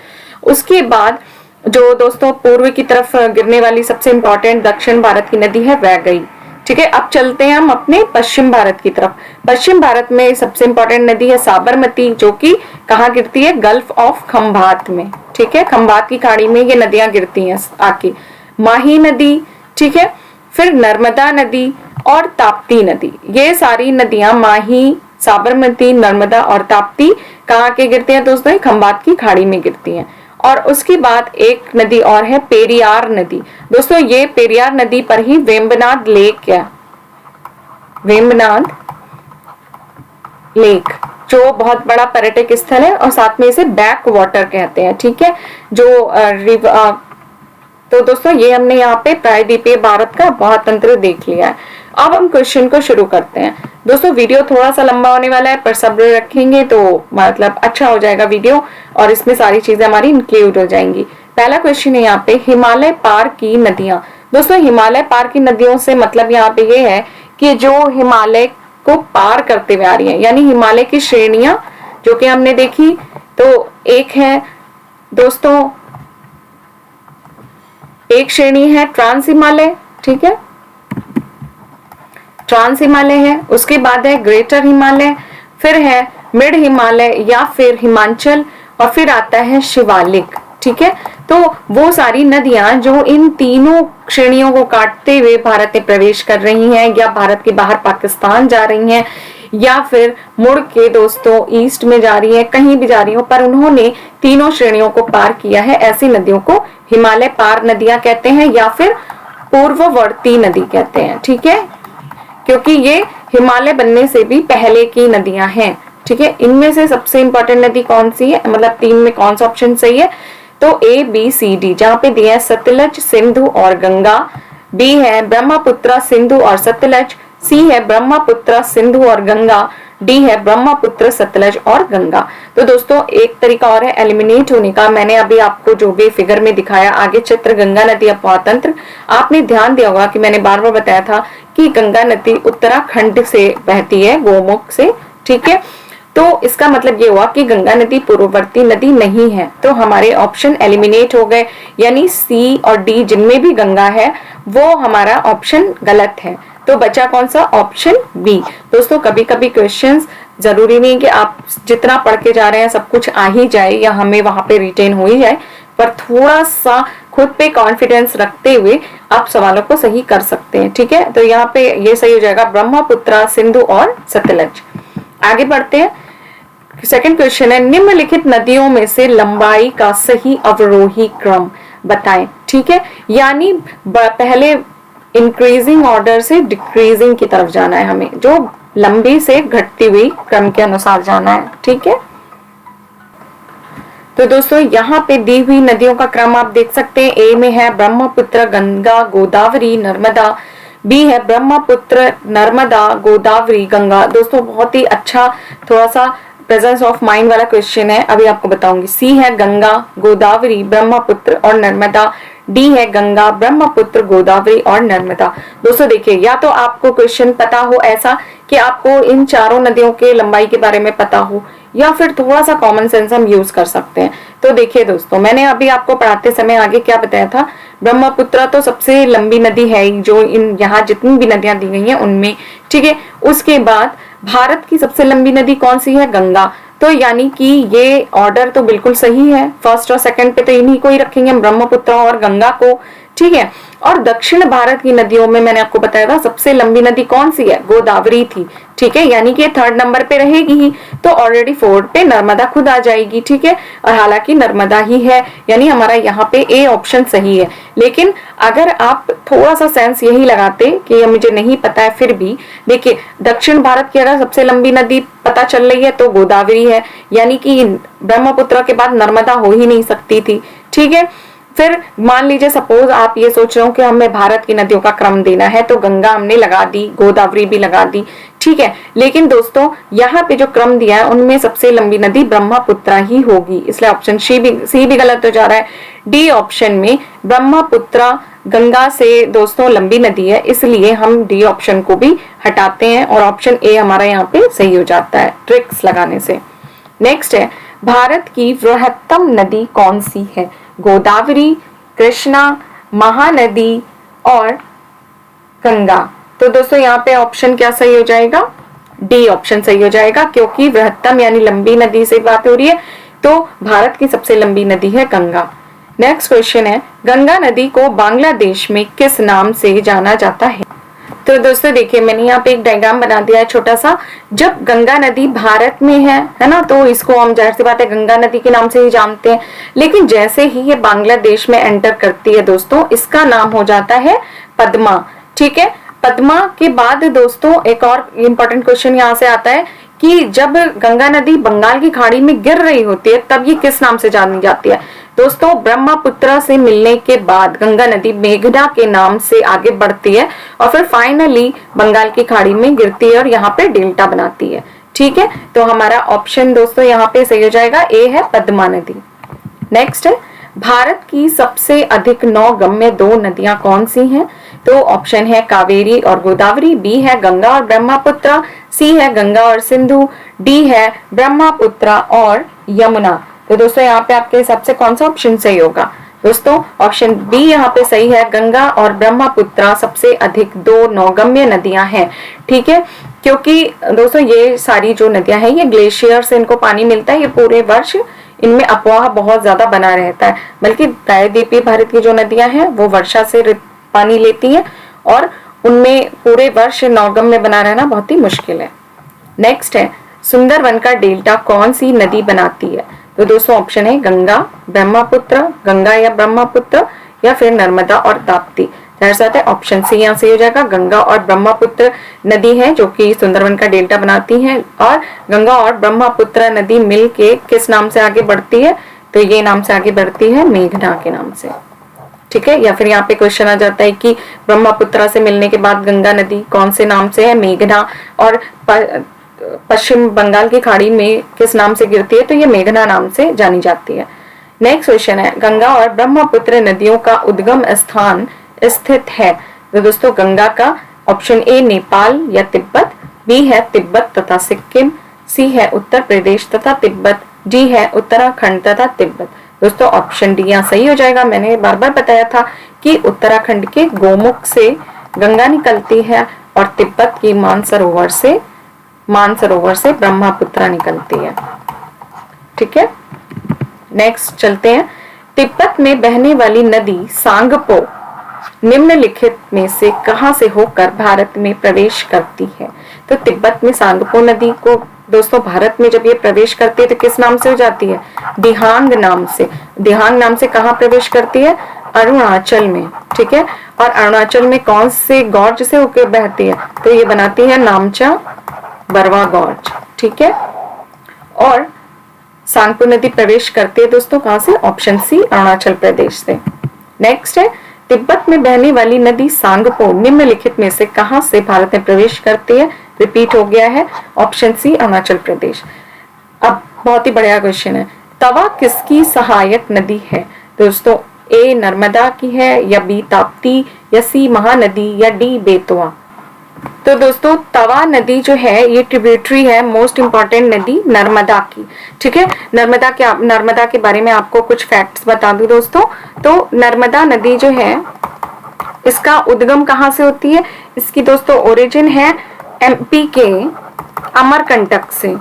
उसके बाद जो दोस्तों पूर्व की तरफ गिरने वाली सबसे इंपॉर्टेंट दक्षिण भारत की नदी है वैगई, ठीक है। अब चलते हैं हम अपने पश्चिम भारत की तरफ। पश्चिम भारत में सबसे इंपॉर्टेंट नदी है साबरमती, जो कि कहाँ गिरती है, गल्फ ऑफ खंभात में, ठीक है। खंभात की खाड़ी में ये नदियां गिरती हैं आके। माही नदी, ठीक है, फिर नर्मदा नदी और ताप्ती नदी। ये सारी नदियां माही, साबरमती, नर्मदा और ताप्ती कहाँ के गिरती हैं दोस्तों, खंभात की खाड़ी में गिरती हैं। और उसके बाद एक नदी और है पेरियार नदी। दोस्तों ये पेरियार नदी पर ही वेम्बनाड लेक है, वेम्बनाड लेक, जो बहुत बड़ा पर्यटक स्थल है और साथ में इसे बैक वाटर कहते हैं, ठीक है। तो दोस्तों ये हमने यहाँ पे प्रायद्वीपीय भारत का अपोहा तंत्र देख लिया है। अब हम क्वेश्चन को शुरू करते हैं। दोस्तों वीडियो थोड़ा सा लंबा होने वाला है, पर सब्र रखेंगे तो मतलब अच्छा हो जाएगा वीडियो और इसमें सारी चीजें हमारी इंक्लूड हो जाएंगी। पहला क्वेश्चन है यहाँ पे हिमालय पार की नदियां। दोस्तों हिमालय पार की नदियों से मतलब यहाँ पे ये है कि जो हिमालय को पार करते हुए आ रही है, यानी हिमालय की श्रेणियां जो कि हमने देखी। तो एक है दोस्तों, एक श्रेणी है ट्रांस हिमालय, ठीक है, ट्रांस हिमालय है। उसके बाद है ग्रेटर हिमालय, फिर है मिड हिमालय या फिर हिमाचल, और फिर आता है शिवालिक, ठीक है। तो वो सारी नदियां जो इन तीनों श्रेणियों को काटते हुए भारत में प्रवेश कर रही हैं या भारत के बाहर पाकिस्तान जा रही हैं या फिर मुड़ के दोस्तों ईस्ट में जा रही है, कहीं भी जा रही हो, पर उन्होंने तीनों श्रेणियों को पार किया है, ऐसी नदियों को हिमालय पार नदियां कहते हैं या फिर पूर्ववर्ती नदी कहते हैं, ठीक है, क्योंकि ये हिमालय बनने से भी पहले की नदियां हैं, ठीक है। इनमें से सबसे इंपॉर्टेंट नदी कौन सी है, मतलब तीन में कौन सा ऑप्शन सही है, तो ए बी सी डी जहां पे दिया है सतलज, सिंधु और गंगा, बी है ब्रह्मपुत्र, सिंधु और सतलज, सी है ब्रह्मपुत्र, सिंधु और गंगा, डी है ब्रह्मपुत्र, सतलज और गंगा। तो दोस्तों एक तरीका और है एलिमिनेट होने का। मैंने अभी आपको जो भी फिगर में दिखाया आगे चित्र गंगा नदी अपवाह तंत्र, आपने ध्यान दिया होगा कि मैंने बार बार बताया था कि गंगा नदी उत्तराखंड से बहती है, गोमुख से, ठीक है। तो इसका मतलब ये हुआ कि गंगा नदी पूर्ववर्ती नदी नहीं है, तो हमारे ऑप्शन एलिमिनेट हो गए, यानी सी और डी जिनमें भी गंगा है वो हमारा ऑप्शन गलत है। तो बचा कौन सा? Option B. दोस्तों कभी कभी क्वेश्चंस जरूरी नहीं कि आप जितना पढ़ के जा रहे हैं सब कुछ आ ही जाए या हमें वहां पे रिटेन हो ही जाए, पर थोड़ा सा खुद पे कॉन्फिडेंस रखते हुए आप सवालों को सही कर सकते हैं, ठीक है। तो यहाँ पे ये सही हो जाएगा ब्रह्मपुत्र, सिंधु और सतलज। आगे बढ़ते हैं। सेकंड क्वेश्चन है निम्नलिखित नदियों में से लंबाई का सही अवरोही क्रम बताएं, ठीक है। यानी पहले इंक्रीजिंग ऑर्डर से डिक्रीजिंग की तरफ जाना है हमें, जो लंबी से घटती हुई क्रम के अनुसार जाना है, ठीक है। तो दोस्तों यहाँ पे दी हुई नदियों का क्रम आप देख सकते हैं। ए में है ब्रह्मपुत्र, गंगा, गोदावरी, नर्मदा, बी है ब्रह्मपुत्र, नर्मदा, गोदावरी, गंगा। दोस्तों बहुत ही अच्छा थोड़ा सा प्रेजेंस ऑफ माइंड वाला क्वेश्चन है, अभी आपको बताऊंगी। सी है गंगा, गोदावरी, ब्रह्मपुत्र और नर्मदा, डी है गंगा, ब्रह्मपुत्र, गोदावरी और नर्मदा। दोस्तों देखिए, या तो आपको क्वेश्चन पता हो ऐसा कि आपको इन चारों नदियों के लंबाई के बारे में पता हो, या फिर थोड़ा सा कॉमन सेंस हम यूज कर सकते हैं। तो देखिए दोस्तों, मैंने अभी आपको पढ़ाते समय आगे क्या बताया था, ब्रह्मपुत्र तो सबसे लंबी नदी है जो इन यहाँ जितनी भी नदियां दी गई हैं उनमें, ठीक है। उसके बाद भारत की सबसे लंबी नदी कौन सी है? गंगा। तो यानी कि ये ऑर्डर तो बिल्कुल सही है, फर्स्ट और सेकंड पे तो इन्हीं को ही रखेंगे हम, ब्रह्मपुत्र और गंगा को, ठीक है। और दक्षिण भारत की नदियों में मैंने आपको बताया था सबसे लंबी नदी कौन सी है? गोदावरी थी, ठीक है। यानी कि थर्ड नंबर पे रहेगी ही, तो ऑलरेडी फोर्थ पे नर्मदा खुद आ जाएगी, ठीक है। और हालांकि नर्मदा ही है, यानी हमारा यहाँ पे ए ऑप्शन सही है। लेकिन अगर आप थोड़ा सा सेंस यही लगाते कि ये मुझे नहीं पता है, फिर भी देखिए दक्षिण भारत की अगर सबसे लंबी नदी पता चल रही है तो गोदावरी है, यानी कि ब्रह्मपुत्र के बाद नर्मदा हो ही नहीं सकती थी, ठीक है। फिर मान लीजिए सपोज आप ये सोच रहे हो कि हमें भारत की नदियों का क्रम देना है, तो गंगा हमने लगा दी, गोदावरी भी लगा दी, ठीक है। लेकिन दोस्तों यहाँ पे जो क्रम दिया है उनमें सबसे लंबी नदी ब्रह्मपुत्र ही होगी, इसलिए ऑप्शन सी भी गलत हो जा रहा है। डी ऑप्शन में ब्रह्मपुत्र गंगा से दोस्तों लंबी नदी है, इसलिए हम डी ऑप्शन को भी हटाते हैं और ऑप्शन ए हमारा यहाँ पे सही हो जाता है ट्रिक्स लगाने से। नेक्स्ट है भारत की बृहत्तम नदी कौन सी है? गोदावरी, कृष्णा, महानदी और गंगा। तो दोस्तों यहाँ पे ऑप्शन क्या सही हो जाएगा? डी ऑप्शन सही हो जाएगा, क्योंकि बृहत्तम यानी लंबी नदी से बात हो रही है, तो भारत की सबसे लंबी नदी है गंगा। नेक्स्ट क्वेश्चन है गंगा नदी को बांग्लादेश में किस नाम से जाना जाता है? तो दोस्तों देखिए, मैंने यहाँ पे एक डायग्राम बना दिया है छोटा सा। जब गंगा नदी भारत में है ना, तो इसको हम जाहिर सी बात है गंगा नदी के नाम से ही जानते हैं। लेकिन जैसे ही ये बांग्लादेश में एंटर करती है दोस्तों, इसका नाम हो जाता है पद्मा, ठीक है। पद्मा के बाद दोस्तों एक और इम्पोर्टेंट क्वेश्चन यहाँ से आता है कि जब गंगा नदी बंगाल की खाड़ी में गिर रही होती है तब ये किस नाम से जानी जाती है? दोस्तों ब्रह्मपुत्र से मिलने के बाद गंगा नदी मेघना के नाम से आगे बढ़ती है और फिर फाइनली बंगाल की खाड़ी में गिरती है और यहाँ पे डेल्टा बनाती है, ठीक है। तो हमारा ऑप्शन दोस्तों यहाँ पे सही हो जाएगा, ए है पद्मा नदी। नेक्स्ट है भारत की सबसे अधिक नौगम्य दो नदियां कौन सी हैं? तो ऑप्शन है कावेरी और गोदावरी, बी है गंगा और ब्रह्मपुत्र, सी है गंगा और सिंधु, डी है ब्रह्मपुत्र और यमुना। तो दोस्तों यहाँ पे आपके हिसाब से कौन सा ऑप्शन सही होगा? दोस्तों ऑप्शन बी यहाँ पे सही है, गंगा और ब्रह्मपुत्र सबसे अधिक दो नौगम्य नदियां हैं, ठीक है। क्योंकि दोस्तों ये सारी जो नदियां हैं ये ग्लेशियर से इनको पानी मिलता है, ये पूरे वर्ष इनमें अफवाह बहुत ज्यादा बना रहता है। बल्कि प्रायद्वीपीय भारत की जो नदियां हैं वो वर्षा से पानी लेती हैं और उनमें पूरे वर्ष नौगम्य बना रहना बहुत ही मुश्किल है। नेक्स्ट है सुंदरवन का डेल्टा कौन सी नदी बनाती है? तो दोस्तों ऑप्शन है गंगा, ब्रह्मपुत्र, गंगा या ब्रह्मपुत्र या फिर नर्मदा और ताप्ती। जाहिर है ऑप्शन सी यहाँ से हो जाएगा, गंगा और ब्रह्मपुत्र नदी है जो कि सुंदरवन का डेल्टा बनाती है। और गंगा और ब्रह्मपुत्र नदी मिलके किस नाम से आगे बढ़ती है? तो ये नाम से आगे बढ़ती है मेघना के नाम से, ठीक है। या फिर यहाँ पे क्वेश्चन आ जाता है कि ब्रह्मपुत्रा से मिलने के बाद गंगा नदी कौन से नाम से है, मेघना, और पश्चिम बंगाल की खाड़ी में किस नाम से गिरती है, तो ये मेघना नाम से जानी जाती है। नेक्स्ट क्वेश्चन है, गंगा और ब्रह्मपुत्र नदियों का उद्गम स्थान स्थित है। तो दोस्तों गंगा का ऑप्शन ए नेपाल या तिब्बत, बी है तिब्बत तथा सिक्किम, सी है उत्तर प्रदेश तथा तिब्बत, डी है उत्तराखंड तथा तिब्बत। दोस्तों ऑप्शन डी यहाँ सही हो जाएगा। मैंने बार बार बताया था कि उत्तराखंड के गोमुख से गंगा निकलती है और तिब्बत की मानसरोवर से ब्रह्मपुत्रा निकलती है, ठीक है। नेक्स्ट चलते हैं, तिब्बत में बहने वाली नदी सांगपो निम्नलिखित में से कहां से होकर भारत में प्रवेश करती है। तो तिब्बत में सांगपो नदी को दोस्तों भारत में जब ये प्रवेश करती है तो किस नाम से हो जाती है, दिहांग नाम से। दिहांग नाम से कहां प्रवेश करती है, अरुणाचल में, ठीक है। और अरुणाचल में कौन से गॉर्ज से होकर बहती है, तो ये बनाती है नामचा बरवा गॉर्ज, ठीक है। और सांगपो नदी प्रवेश करती है दोस्तों कहां से, ऑप्शन सी अरुणाचल प्रदेश से। नेक्स्ट है, तिब्बत में बहने वाली नदी सांगपो निम्नलिखित में से कहां से भारत में प्रवेश करती है, रिपीट हो गया है, ऑप्शन सी अरुणाचल प्रदेश। अब बहुत ही बढ़िया क्वेश्चन है, तवा किसकी सहायक नदी है। दोस्तों ए नर्मदा की है, या बी ताप्ती, या सी महानदी, या डी बेतवा। तो दोस्तों तवा नदी जो है ये ट्रिब्यूटरी है मोस्ट इंपॉर्टेंट नदी नर्मदा की, ठीक है। नर्मदा के बारे में आपको कुछ फैक्ट्स बता दूं दोस्तों। तो नर्मदा नदी जो है इसका उद्गम कहां से होती है, इसकी दोस्तों ओरिजिन है एमपी के अमरकंटक से,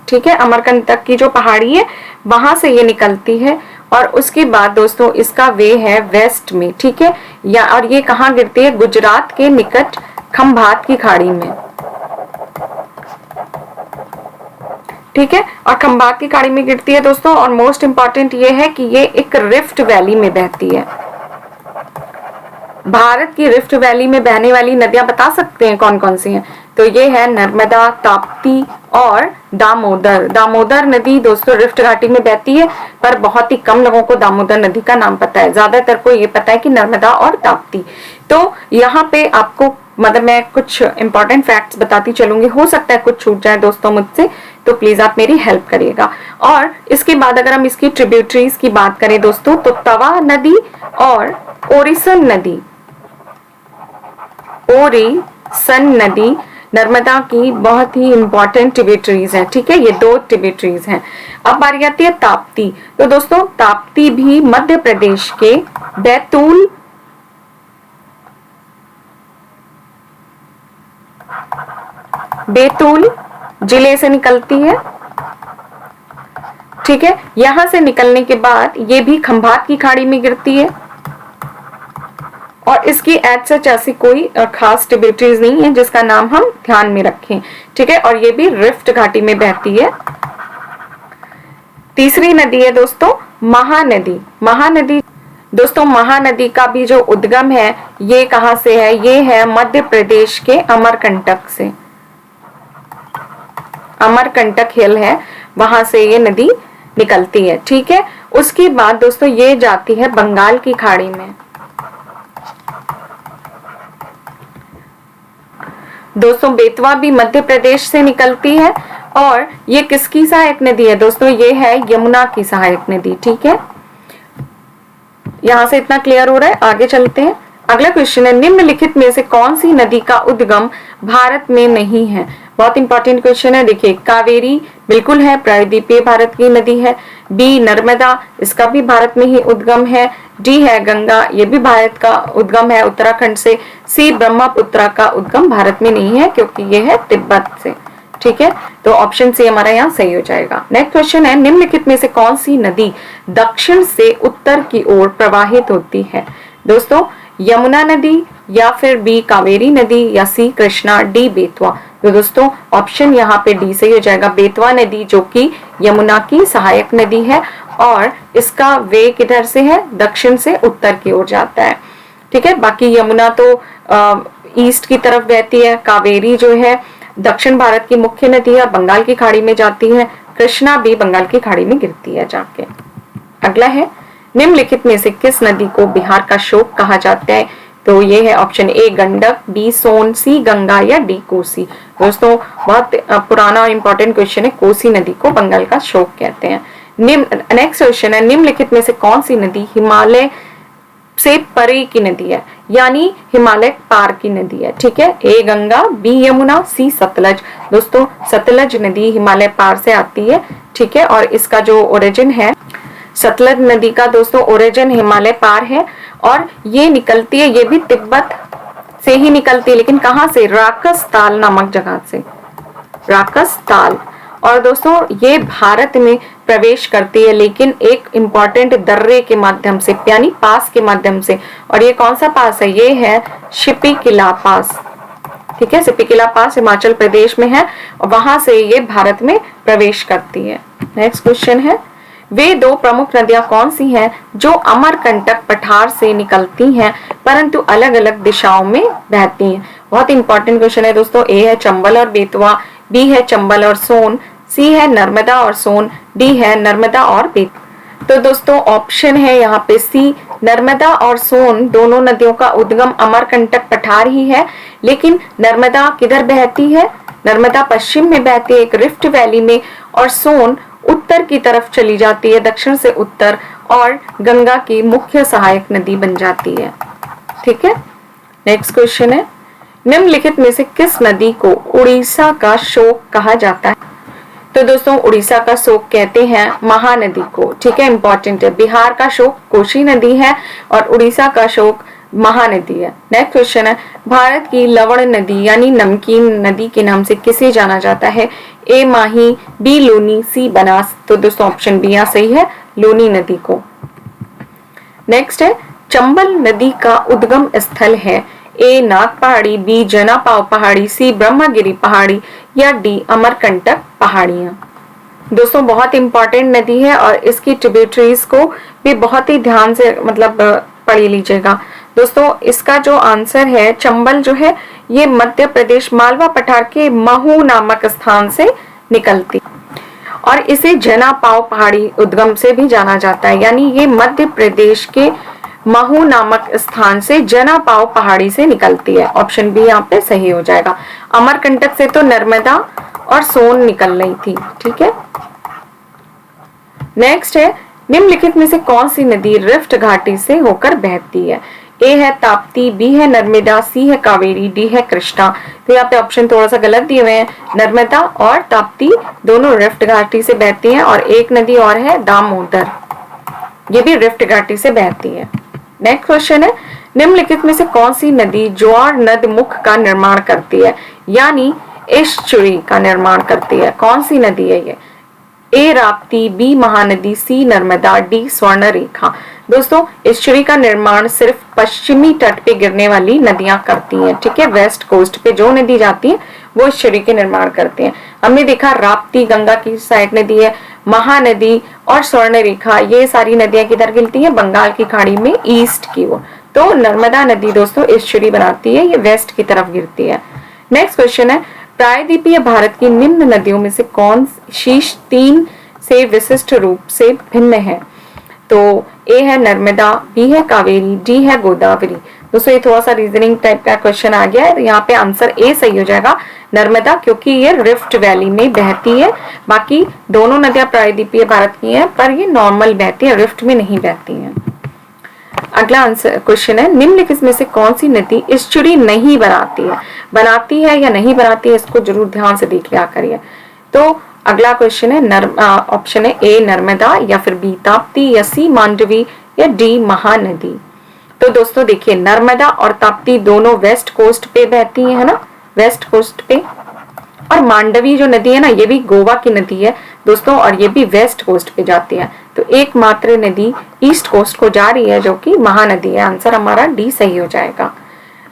ठीक है। अमरकंटक की जो पहाड़ी है वहां से ये निकलती है और उसके बाद दोस्तों इसका वे है वेस्ट में, ठीक है। या और ये कहाँ गिरती है, गुजरात के निकट खंभात की खाड़ी में, ठीक है। और खंभात की खाड़ी में गिरती है दोस्तों। और मोस्ट इंपॉर्टेंट ये है कि ये एक रिफ्ट वैली में बहती है। भारत की रिफ्ट वैली में बहने वाली नदियां बता सकते हैं कौन कौन सी हैं, तो ये है नर्मदा, ताप्ती और दामोदर। दामोदर नदी दोस्तों रिफ्ट घाटी में बहती है, पर बहुत ही कम लोगों को दामोदर नदी का नाम पता है, ज्यादातर को ये पता है कि नर्मदा और ताप्ती। तो यहाँ पे आपको मतलब मैं कुछ इंपॉर्टेंट फैक्ट्स बताती चलूंगी, हो सकता है कुछ छूट जाए दोस्तों मुझसे, तो प्लीज आप मेरी हेल्प करिएगा। और इसके बाद अगर हम इसकी ट्रिब्यूटरीज की बात करें दोस्तों, तो तवा नदी और ओरिसन नदी नर्मदा की बहुत ही इंपॉर्टेंट ट्रिब्यूटरीज हैं, ठीक है। ये दो ट्रिब्यूटरीज हैं। अब बारी आती है ताप्ती। तो दोस्तों ताप्ती भी मध्य प्रदेश के बैतूल जिले से निकलती है, ठीक है। यहां से निकलने के बाद ये भी खंभात की खाड़ी में गिरती है और इसकी एज सच ऐसी कोई खास ट्रिब्यूटरीज नहीं है जिसका नाम हम ध्यान में रखें, ठीक है। और ये भी रिफ्ट घाटी में बहती है। तीसरी नदी है दोस्तों महानदी। दोस्तों महानदी का भी जो उद्गम है ये कहां से है, ये है मध्य प्रदेश के अमरकंटक से। अमरकंटक हिल है, वहां से ये नदी निकलती है, ठीक है। उसके बाद दोस्तों ये जाती है बंगाल की खाड़ी में। दोस्तों बेतवा भी मध्य प्रदेश से निकलती है और ये किसकी सहायक नदी है दोस्तों, ये है यमुना की सहायक नदी, ठीक है। यहां से इतना क्लियर हो रहा है, आगे चलते हैं। अगला क्वेश्चन है, निम्नलिखित में से कौन सी नदी का उद्गम भारत में नहीं है। बहुत इंपॉर्टेंट क्वेश्चन है, देखिए कावेरी बिल्कुल है, प्रायद्वीपीय भारत की नदी है। बी नर्मदा, इसका भी भारत में ही उद्गम है। डी है गंगा, ये भी भारत का उद्गम है उत्तराखंड से। सी ब्रह्मपुत्रा का उद्गम भारत में नहीं है क्योंकि ये है तिब्बत से, ठीक है। तो ऑप्शन सी हमारा यहाँ सही हो जाएगा। नेक्स्ट क्वेश्चन है, निम्नलिखित में से कौन सी नदी दक्षिण से उत्तर की ओर प्रवाहित होती है। दोस्तों यमुना नदी, या फिर बी कावेरी नदी, या सी कृष्णा, डी बेतवा। तो दोस्तों ऑप्शन यहाँ पे डी सही हो जाएगा, बेतवा नदी, जो कि यमुना की सहायक नदी है और इसका वे किधर से है, दक्षिण से उत्तर की ओर जाता है, ठीक है। बाकी यमुना तो ईस्ट की तरफ बहती है, कावेरी जो है दक्षिण भारत की मुख्य नदी है, बंगाल की खाड़ी में जाती है, कृष्णा भी बंगाल की खाड़ी में गिरती है जाके। अगला है, निम्नलिखित में से किस नदी को बिहार का शोक कहा जाता है? तो ये है ऑप्शन ए गंडक, बी सोन, सी गंगा या डी कोसी। दोस्तों बहुत पुराना और इंपॉर्टेंट क्वेश्चन है, कोसी नदी को बंगाल का शोक कहते हैं। नेक्स्ट क्वेश्चन है, निम्नलिखित में से कौन सी नदी हिमालय से परे की नदी है, यानी हिमालय पार की नदी है? ठीक है, ए गंगा, बी यमुना, सी सतलज। दोस्तों सतलज नदी हिमालय पार से आती है, ठीक है, और इसका जो ओरिजिन है, सतलज नदी का दोस्तों ओरिजिन हिमालय पार है और ये निकलती है, ये भी तिब्बत से ही निकलती है, लेकिन कहां से? राकसताल नामक जगह से, राकसताल। और दोस्तों ये भारत में प्रवेश करती है, लेकिन एक इंपॉर्टेंट दर्रे के माध्यम से, यानी पास के माध्यम से। और ये कौन सा पास है? ये है शिपिकिला पास, ठीक है, शिपिकिला पास हिमाचल प्रदेश में है और वहां से ये भारत में प्रवेश करती है। नेक्स्ट क्वेश्चन है, वे दो प्रमुख नदियां कौन सी हैं जो अमरकंटक पठार से निकलती हैं परंतु अलग अलग दिशाओं में बहती हैं? बहुत इंपॉर्टेंट क्वेश्चन है दोस्तों। ए है चंबल और बेतवा, बी है चंबल और सोन, सी है नर्मदा और सोन, डी है नर्मदा और बेतवा। तो दोस्तों ऑप्शन है यहाँ पे सी, नर्मदा और सोन दोनों नदियों का उद्गम अमरकंटक पठार ही है। लेकिन नर्मदा किधर बहती है? नर्मदा पश्चिम में बहती है एक रिफ्ट वैली में, और सोन उत्तर की तरफ चली जाती है, दक्षिण से उत्तर, और गंगा की मुख्य सहायक नदी बन जाती है। ठीक है, नेक्स्ट क्वेश्चन है, निम्नलिखित में से किस नदी को उड़ीसा का शोक कहा जाता है? तो दोस्तों उड़ीसा का शोक कहते हैं महानदी को, ठीक है, इंपॉर्टेंट है। बिहार का शोक कोसी नदी है और उड़ीसा का शोक महानदी है। नेक्स्ट क्वेश्चन है, भारत की लवण नदी यानी नमकीन नदी के नाम से किसे जाना जाता है? ए माही, बी लूनी, सी बनास। तो दोस्तों ऑप्शन बी यहाँ सही है, लूनी नदी को। नेक्स्ट है, चंबल नदी का उद्गम स्थल है ए नाग पहाड़ी, बी जनापाव पहाड़ी, सी ब्रह्मगिरी पहाड़ी या डी अमरकंटक पहाड़ियां। दोस्तों बहुत इंपॉर्टेंट नदी है और इसकी ट्रिब्यूटरीज को भी बहुत ही ध्यान से पढ़ लीजिएगा। दोस्तों इसका जो आंसर है, चंबल जो है ये मध्य प्रदेश मालवा पठार के महू नामक स्थान से निकलती और इसे जनापाव पहाड़ी उद्गम से भी जाना जाता है, यानी ये मध्य प्रदेश के महू नामक स्थान से जनापाव पहाड़ी से निकलती है। ऑप्शन बी यहाँ पे सही हो जाएगा। अमरकंटक से तो नर्मदा और सोन निकल रही थी, ठीक है। नेक्स्ट है, निम्नलिखित में से कौन सी नदी रिफ्ट घाटी से होकर बहती है? ए है ताप्ती, बी है नर्मदा, सी है कावेरी, डी है कृष्णा। तो यहाँ पे ऑप्शन थोड़ा सा गलत दिए हुए हैं। नर्मदा और ताप्ती दोनों रिफ्ट घाटी से बहती हैं और एक नदी और है दामोदर, ये भी रिफ्ट घाटी से बहती है। नेक्स्ट क्वेश्चन है, निम्नलिखित में से कौन सी नदी ज्वार नद मुख का निर्माण करती है, यानी एस्चुरी का निर्माण करती है? कौन सी नदी है ये? ए राप्ती, बी महानदी, सी नर्मदा, डी स्वर्ण रेखा। दोस्तों एस्चुरी का निर्माण सिर्फ पश्चिमी तट पे गिरने वाली नदियां करती हैं, ठीक है। वेस्ट कोस्ट पे जो नदी जाती है वो एस्चुरी के निर्माण करते हैं। हमने देखा राप्ती गंगा की सहायक नदी है, महानदी और स्वर्ण रेखा ये सारी नदियां किधर गिरती हैं? बंगाल की खाड़ी में ईस्ट की ओर। तो नर्मदा नदी दोस्तों एस्चुरी बनाती है, ये वेस्ट की तरफ गिरती है। नेक्स्ट क्वेश्चन है, प्रायद्वीपीय भारत की निम्न नदियों में से कौन शीर्ष 3 से विशिष्ट रूप से भिन्न है? तो ए है नर्मदा, बी है कावेरी, डी है गोदावरी। दोस्तों ये थोड़ा सा रीजनिंग टाइप का क्वेश्चन आ गया है, यहाँ पे आंसर ए सही हो जाएगा, नर्मदा, क्योंकि ये रिफ्ट वैली में बहती है। बाकी दोनों नदियां प्रायद्वीपीय भारत की हैं, पर ये नॉर्मल बहती है, रिफ्ट में नहीं बहती हैं। अगला आंसर क्वेश्चन है, निम्नलिखित में से कौन सी नदी एस्चुरी नहीं बनाती है या नहीं बनाती है? इसको जरूर ध्यान से देख लिया करिए। तो अगला क्वेश्चन है, ऑप्शन है ए नर्मदा या फिर बी ताप्ती या सी मांडवी या डी महानदी। तो दोस्तों देखिए नर्मदा और ताप्ती दोनों वेस्ट कोस्ट पे बहती है ना, वेस्ट कोस्ट पे, और मांडवी जो नदी है ना ये भी गोवा की नदी है दोस्तों, और ये भी वेस्ट कोस्ट पे जाती है। तो एकमात्र नदी ईस्ट कोस्ट को जा रही है जो कि महानदी है। आंसर हमारा डी सही हो जाएगा।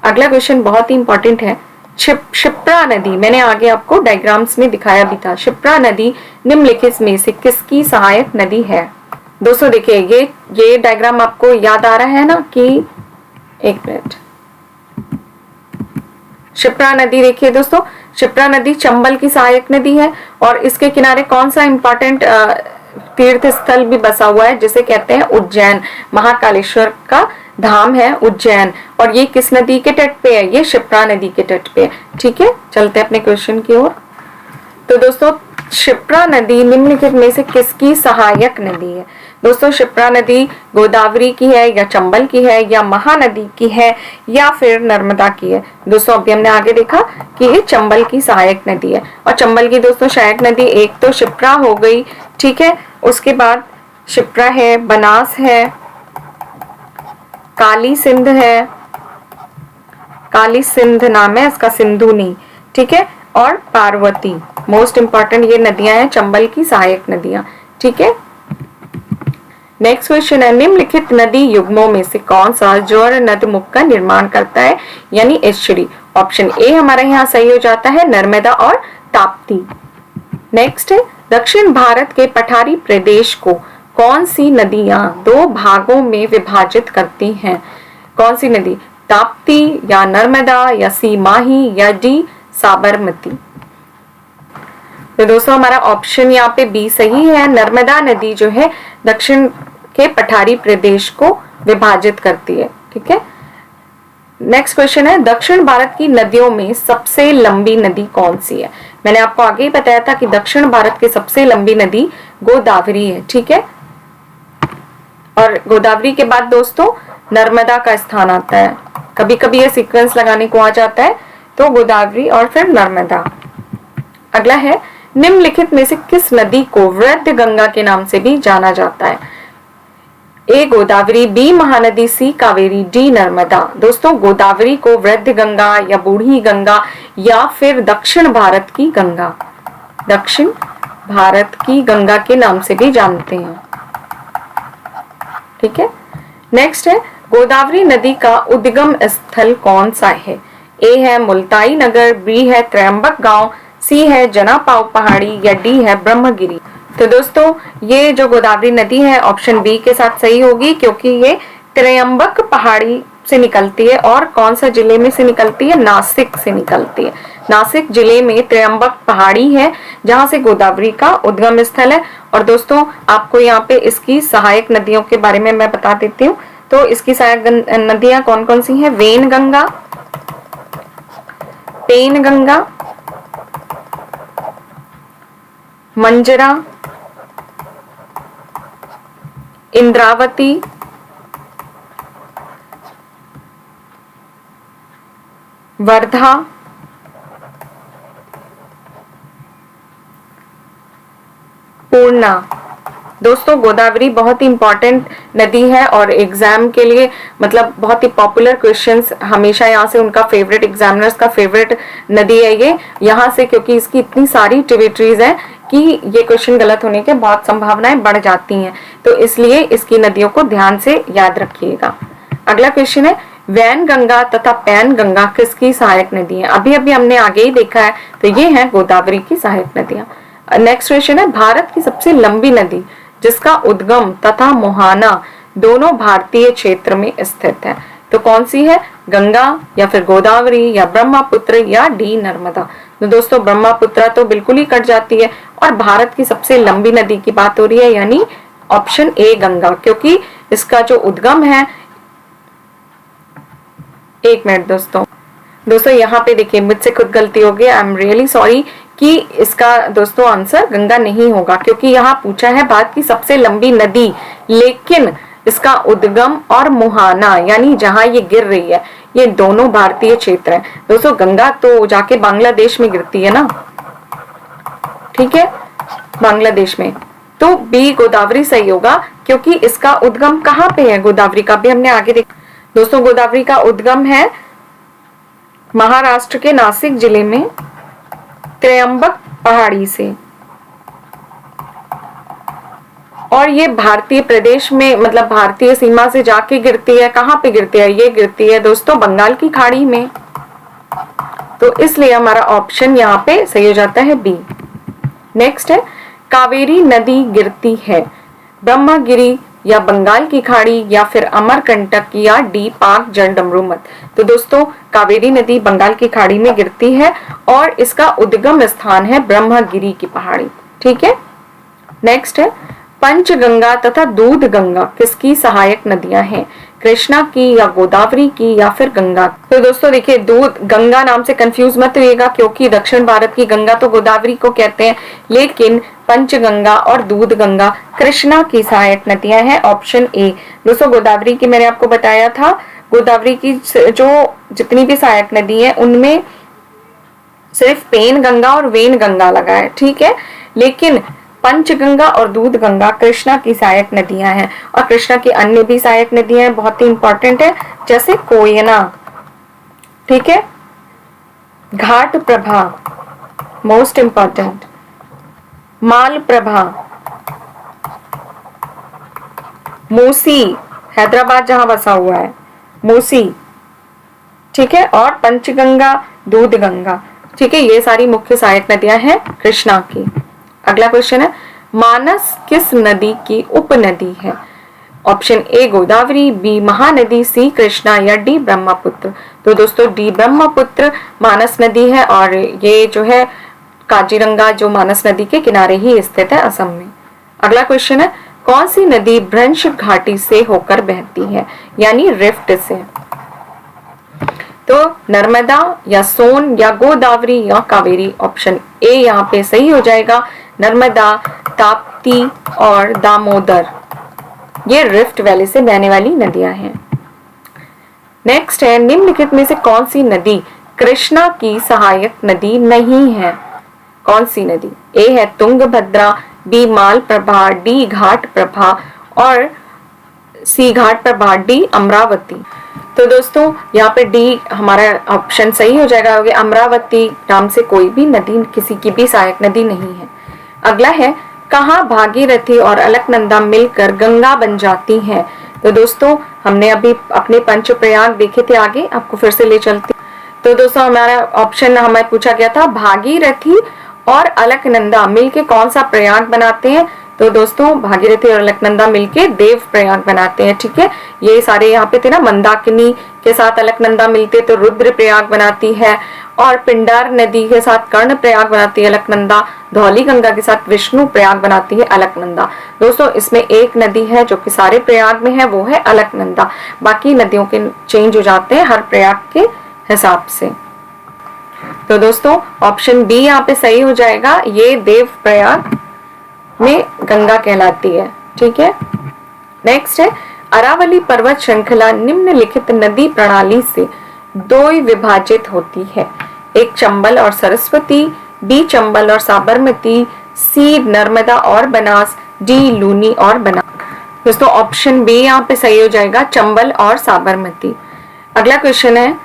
अगला क्वेश्चन बहुत ही इंपॉर्टेंट है, क्षिप्रा नदी, मैंने आगे आपको डायग्राम्स में दिखाया भी था। क्षिप्रा नदी निम्नलिखित में से किसकी सहायक नदी है? दोस्तों देखिए ये डायग्राम आपको याद आ रहा है ना कि एक मिनट, क्षिप्रा नदी देखिए दोस्तों, क्षिप्रा नदी चंबल की सहायक नदी है और इसके किनारे कौन सा इंपॉर्टेंट तीर्थ स्थल भी बसा हुआ है जिसे कहते हैं उज्जैन, महाकालेश्वर का धाम है उज्जैन। और ये किस नदी के तट पे है? ये क्षिप्रा नदी के तट पे है। ठीक है, चलते हैं अपने क्वेश्चन की ओर। तो दोस्तों क्षिप्रा नदी निम्नलिखित में से किसकी सहायक नदी है? दोस्तों क्षिप्रा नदी गोदावरी की है या चंबल की है या महानदी की है या फिर नर्मदा की है? दोस्तों अभी हमने आगे देखा कि ये चंबल की सहायक नदी है। और चंबल की दोस्तों सहायक नदी एक तो क्षिप्रा हो गई, ठीक है, उसके बाद क्षिप्रा है, बनास है, काली सिंध है, काली सिंध नाम है इसका, सिंधु नहीं, ठीक है, और पार्वती। मोस्ट इंपॉर्टेंट ये नदियां हैं चंबल की सहायक नदियां। ठीक है, नेक्स्ट क्वेश्चन है निम्नलिखित नदी युग्मों में से कौन सा ज्वर नदमुख का निर्माण करता है यानी एस्चुरी? ऑप्शन ए हमारा यहाँ सही हो जाता है, नर्मदा और ताप्ती। नेक्स्ट है दक्षिण भारत के पठारी प्रदेश को कौन सी नदियां दो भागों में विभाजित करती हैं? कौन सी नदी? ताप्ती या नर्मदा या सी माही या डी साबरमती? तो दोस्तों हमारा ऑप्शन यहाँ पे बी सही है, नर्मदा नदी जो है दक्षिण के पठारी प्रदेश को विभाजित करती है। ठीक है, नेक्स्ट क्वेश्चन है दक्षिण भारत की नदियों में सबसे लंबी नदी कौन सी है? मैंने आपको आगे ही बताया था कि दक्षिण भारत की सबसे लंबी नदी गोदावरी है। ठीक है, और गोदावरी के बाद दोस्तों नर्मदा का स्थान आता है। कभी कभी ये सीक्वेंस लगाने को आ जाता है, तो गोदावरी और फिर नर्मदा। अगला है निम्नलिखित में से किस नदी को वृद्ध गंगा के नाम से भी जाना जाता है? ए गोदावरी, बी महानदी, सी कावेरी, डी नर्मदा। दोस्तों गोदावरी को वृद्ध गंगा या बूढ़ी गंगा या फिर दक्षिण भारत की गंगा, दक्षिण भारत की गंगा के नाम से भी जानते हैं। ठीक है, नेक्स्ट है गोदावरी नदी का उद्गम स्थल कौन सा है? ए है मुल्ताई नगर, बी है त्रयंबक गांव, सी है जनापाव पहाड़ी या डी है ब्रह्मगिरी। तो दोस्तों ये जो गोदावरी नदी है ऑप्शन बी के साथ सही होगी, क्योंकि ये त्रयंबक पहाड़ी से निकलती है। और कौन सा जिले में से निकलती है? नासिक से निकलती है। नासिक जिले में त्रयंबक पहाड़ी है जहां से गोदावरी का उद्गम स्थल है। और दोस्तों आपको यहाँ पे इसकी सहायक नदियों के बारे में मैं बता देती हूँ। तो इसकी सहायक नदियां कौन कौन सी हैं? वेन गंगा, पेन गंगा, मंजरा, इंद्रावती, वर्धा, पूर्णा। दोस्तों गोदावरी बहुत ही इंपॉर्टेंट नदी है और एग्जाम के लिए मतलब बहुत ही पॉपुलर क्वेश्चंस हमेशा यहाँ से उनका फेवरेट, एग्जामिनर्स का फेवरेट नदी है ये यहाँ से, क्योंकि इसकी इतनी सारी ट्रिब्यूटरीज हैं कि ये क्वेश्चन गलत होने के बहुत संभावनाएं बढ़ जाती हैं। तो इसलिए इसकी नदियों को ध्यान से याद रखिएगा। अगला क्वेश्चन है वैन गंगा तथा पैन गंगा किसकी सहायक नदी है? अभी अभी हमने आगे ही देखा है, तो ये है गोदावरी की सहायक नदियां। नेक्स्ट क्वेश्चन है भारत की सबसे लंबी नदी जिसका उद्गम तथा मुहाना दोनों भारतीय क्षेत्र में स्थित है, तो कौन सी है? गंगा या फिर गोदावरी या ब्रह्मपुत्र या डी नर्मदा? तो दोस्तों ब्रह्मपुत्र तो बिल्कुल ही कट जाती है और भारत की सबसे लंबी नदी की बात हो रही है, यानी ऑप्शन ए गंगा, क्योंकि इसका जो उद्गम है, एक मिनट दोस्तों यहाँ पे देखिए मुझसे खुद गलती हो गई, आई एम रियली सॉरी कि इसका दोस्तों आंसर गंगा नहीं होगा, क्योंकि यहाँ पूछा है भारत की सबसे लंबी नदी, लेकिन इसका उद्गम और मुहाना यानी जहां ये गिर रही है ये दोनों भारतीय क्षेत्र हैं। दोस्तों गंगा तो जाके बांग्लादेश में गिरती है ना, ठीक है, बांग्लादेश में। तो बी गोदावरी सही होगा, क्योंकि इसका उद्गम कहाँ पे है गोदावरी का भी हमने आगे देखा। दोस्तों गोदावरी का उद्गम है महाराष्ट्र के नासिक जिले में त्रयंबक पहाड़ी से, और ये भारतीय प्रदेश में मतलब भारतीय सीमा से जाके गिरती है। कहाँ पे गिरती है? ये गिरती है दोस्तों बंगाल की खाड़ी में। तो इसलिए हमारा ऑप्शन यहाँ पे सही हो जाता है बी। नेक्स्ट है कावेरी नदी गिरती है ब्रह्मगिरी या बंगाल की खाड़ी या फिर अमरकंटक या डी पाक जल डमरूमत। तो दोस्तों कावेरी नदी बंगाल की खाड़ी में गिरती है और इसका उद्गम स्थान है ब्रह्मगिरी की पहाड़ी। ठीक है, नेक्स्ट है पंचगंगा तथा दूध गंगा किसकी सहायक नदियां हैं? कृष्णा की या गोदावरी की या फिर गंगा। तो दोस्तों देखिए, दूध गंगा नाम से कंफ्यूज मत होइएगा, क्योंकि दक्षिण भारत की गंगा तो गोदावरी को कहते हैं, लेकिन पंचगंगा और दूध गंगा कृष्णा की सहायक नदियां हैं। Option A. दोस्तों गोदावरी की मैंने आपको बताया था, गोदावरी की जो जितनी भी सहायक नदी है उनमें सिर्फ पेन गंगा और वेन गंगा लगा है। ठीक है, लेकिन पंचगंगा और दूध गंगा कृष्णा की सहायक नदियां हैं। और कृष्णा की अन्य भी सहायक नदियां हैं, बहुत ही इंपॉर्टेंट है, जैसे कोयना, ठीक है, घाट प्रभा, मोस्ट इंपॉर्टेंट, माल प्रभा, मूसी, हैदराबाद जहां बसा हुआ है मूसी, ठीक है, और पंचगंगा, दूध गंगा। ठीक है, ये सारी मुख्य सहायक नदियां हैं कृष्णा की। अगला क्वेश्चन है, मानस किस नदी की उपनदी है? Option A Godavari, B Mahanadi, C Krishna या डी ब्रह्मपुत्र। तो दोस्तों डी ब्रह्मपुत्र मानस नदी है और ये जो है काजीरंगा जो मानस नदी के किनारे ही स्थित है असम में। अगला क्वेश्चन है, कौन सी नदी भ्रंश घाटी से होकर बहती है, यानी रिफ्ट से? तो नर्मदा या सोन या गोदावरी या कावेरी। ऑप्शन ए यहाँ पे सही हो जाएगा, नर्मदा, ताप्ती और दामोदर, ये रिफ्ट वैली से बहने वाली नदियां हैं। नेक्स्ट है, निम्नलिखित में से कौन सी नदी कृष्णा की सहायक नदी नहीं है? कौन सी नदी? ए है तुंगभद्रा, बी माल प्रभा, डी घाट प्रभा और सी घाट प्रभा, डी अमरावती। तो दोस्तों यहाँ पे डी हमारा ऑप्शन सही हो जाएगा, अमरावती नाम से कोई भी नदी किसी की भी सहायक नदी नहीं है। अगला है, कहाँ भागीरथी और अलकनंदा मिलकर गंगा बन जाती हैं? तो दोस्तों हमने अभी अपने पंचप्रयाग देखे थे, आगे आपको फिर से ले चलते। तो दोस्तों हमारा ऑप्शन हमें पूछा गया था भागीरथी और अलकनंदा मिलके कौन सा प्रयाग बनाते हैं? तो दोस्तों भागीरथी और अलकनंदा मिलके देव प्रयाग बनाते हैं। ठीक है, ये सारे यहाँ पे थे ना, मंदाकिनी के साथ अलकनंदा मिलते तो रुद्र प्रयाग बनाती है, और पिंडार नदी के साथ कर्ण प्रयाग बनाती है अलकनंदा, धौली गंगा के साथ विष्णु प्रयाग बनाती है अलकनंदा। दोस्तों इसमें एक नदी है जो कि सारे प्रयाग में है, वो है अलकनंदा। बाकी नदियों के चेंज हो जाते हैं हर प्रयाग के हिसाब से। तो दोस्तों ऑप्शन बी यहाँ पे सही हो जाएगा, ये देव प्रयाग में गंगा कहलाती है। ठीक है, नेक्स्ट है, अरावली पर्वत श्रृंखला निम्नलिखित नदी प्रणाली से दो विभाजित होती है? एक चंबल और सरस्वती, बी चंबल और साबरमती, सी नर्मदा और बनास, डी लूनी और बनास। दोस्तों ऑप्शन बी यहाँ पे सही हो जाएगा, चंबल और साबरमती। अगला क्वेश्चन है,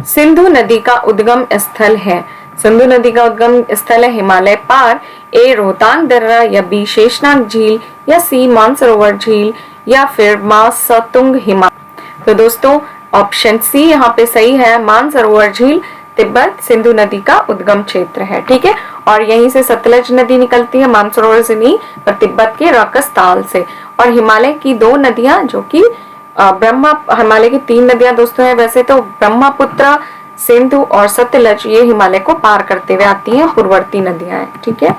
सिंधु नदी का उद्गम स्थल है? सिंधु नदी का उद्गम स्थल है हिमालय पार, ए रोहतांग दर्रा या बी शेषनाग झील या सी मानसरोवर झील या फिर मासतुंग हिमालय। तो दोस्तों ऑप्शन सी यहाँ पे सही है, मानसरोवर झील तिब्बत सिंधु नदी का उद्गम क्षेत्र है। ठीक है, और यहीं से सतलज नदी निकलती है, मानसरोवर से नहीं पर तिब्बत के राकसताल से। और हिमालय की दो नदियां जो कि हिमालय की तीन नदियां दोस्तों है वैसे तो, ब्रह्मपुत्र, सिंधु और सतलज, ये हिमालय को पार करते हुए आती हैं, पूर्ववर्ती नदियां हैं। ठीक है,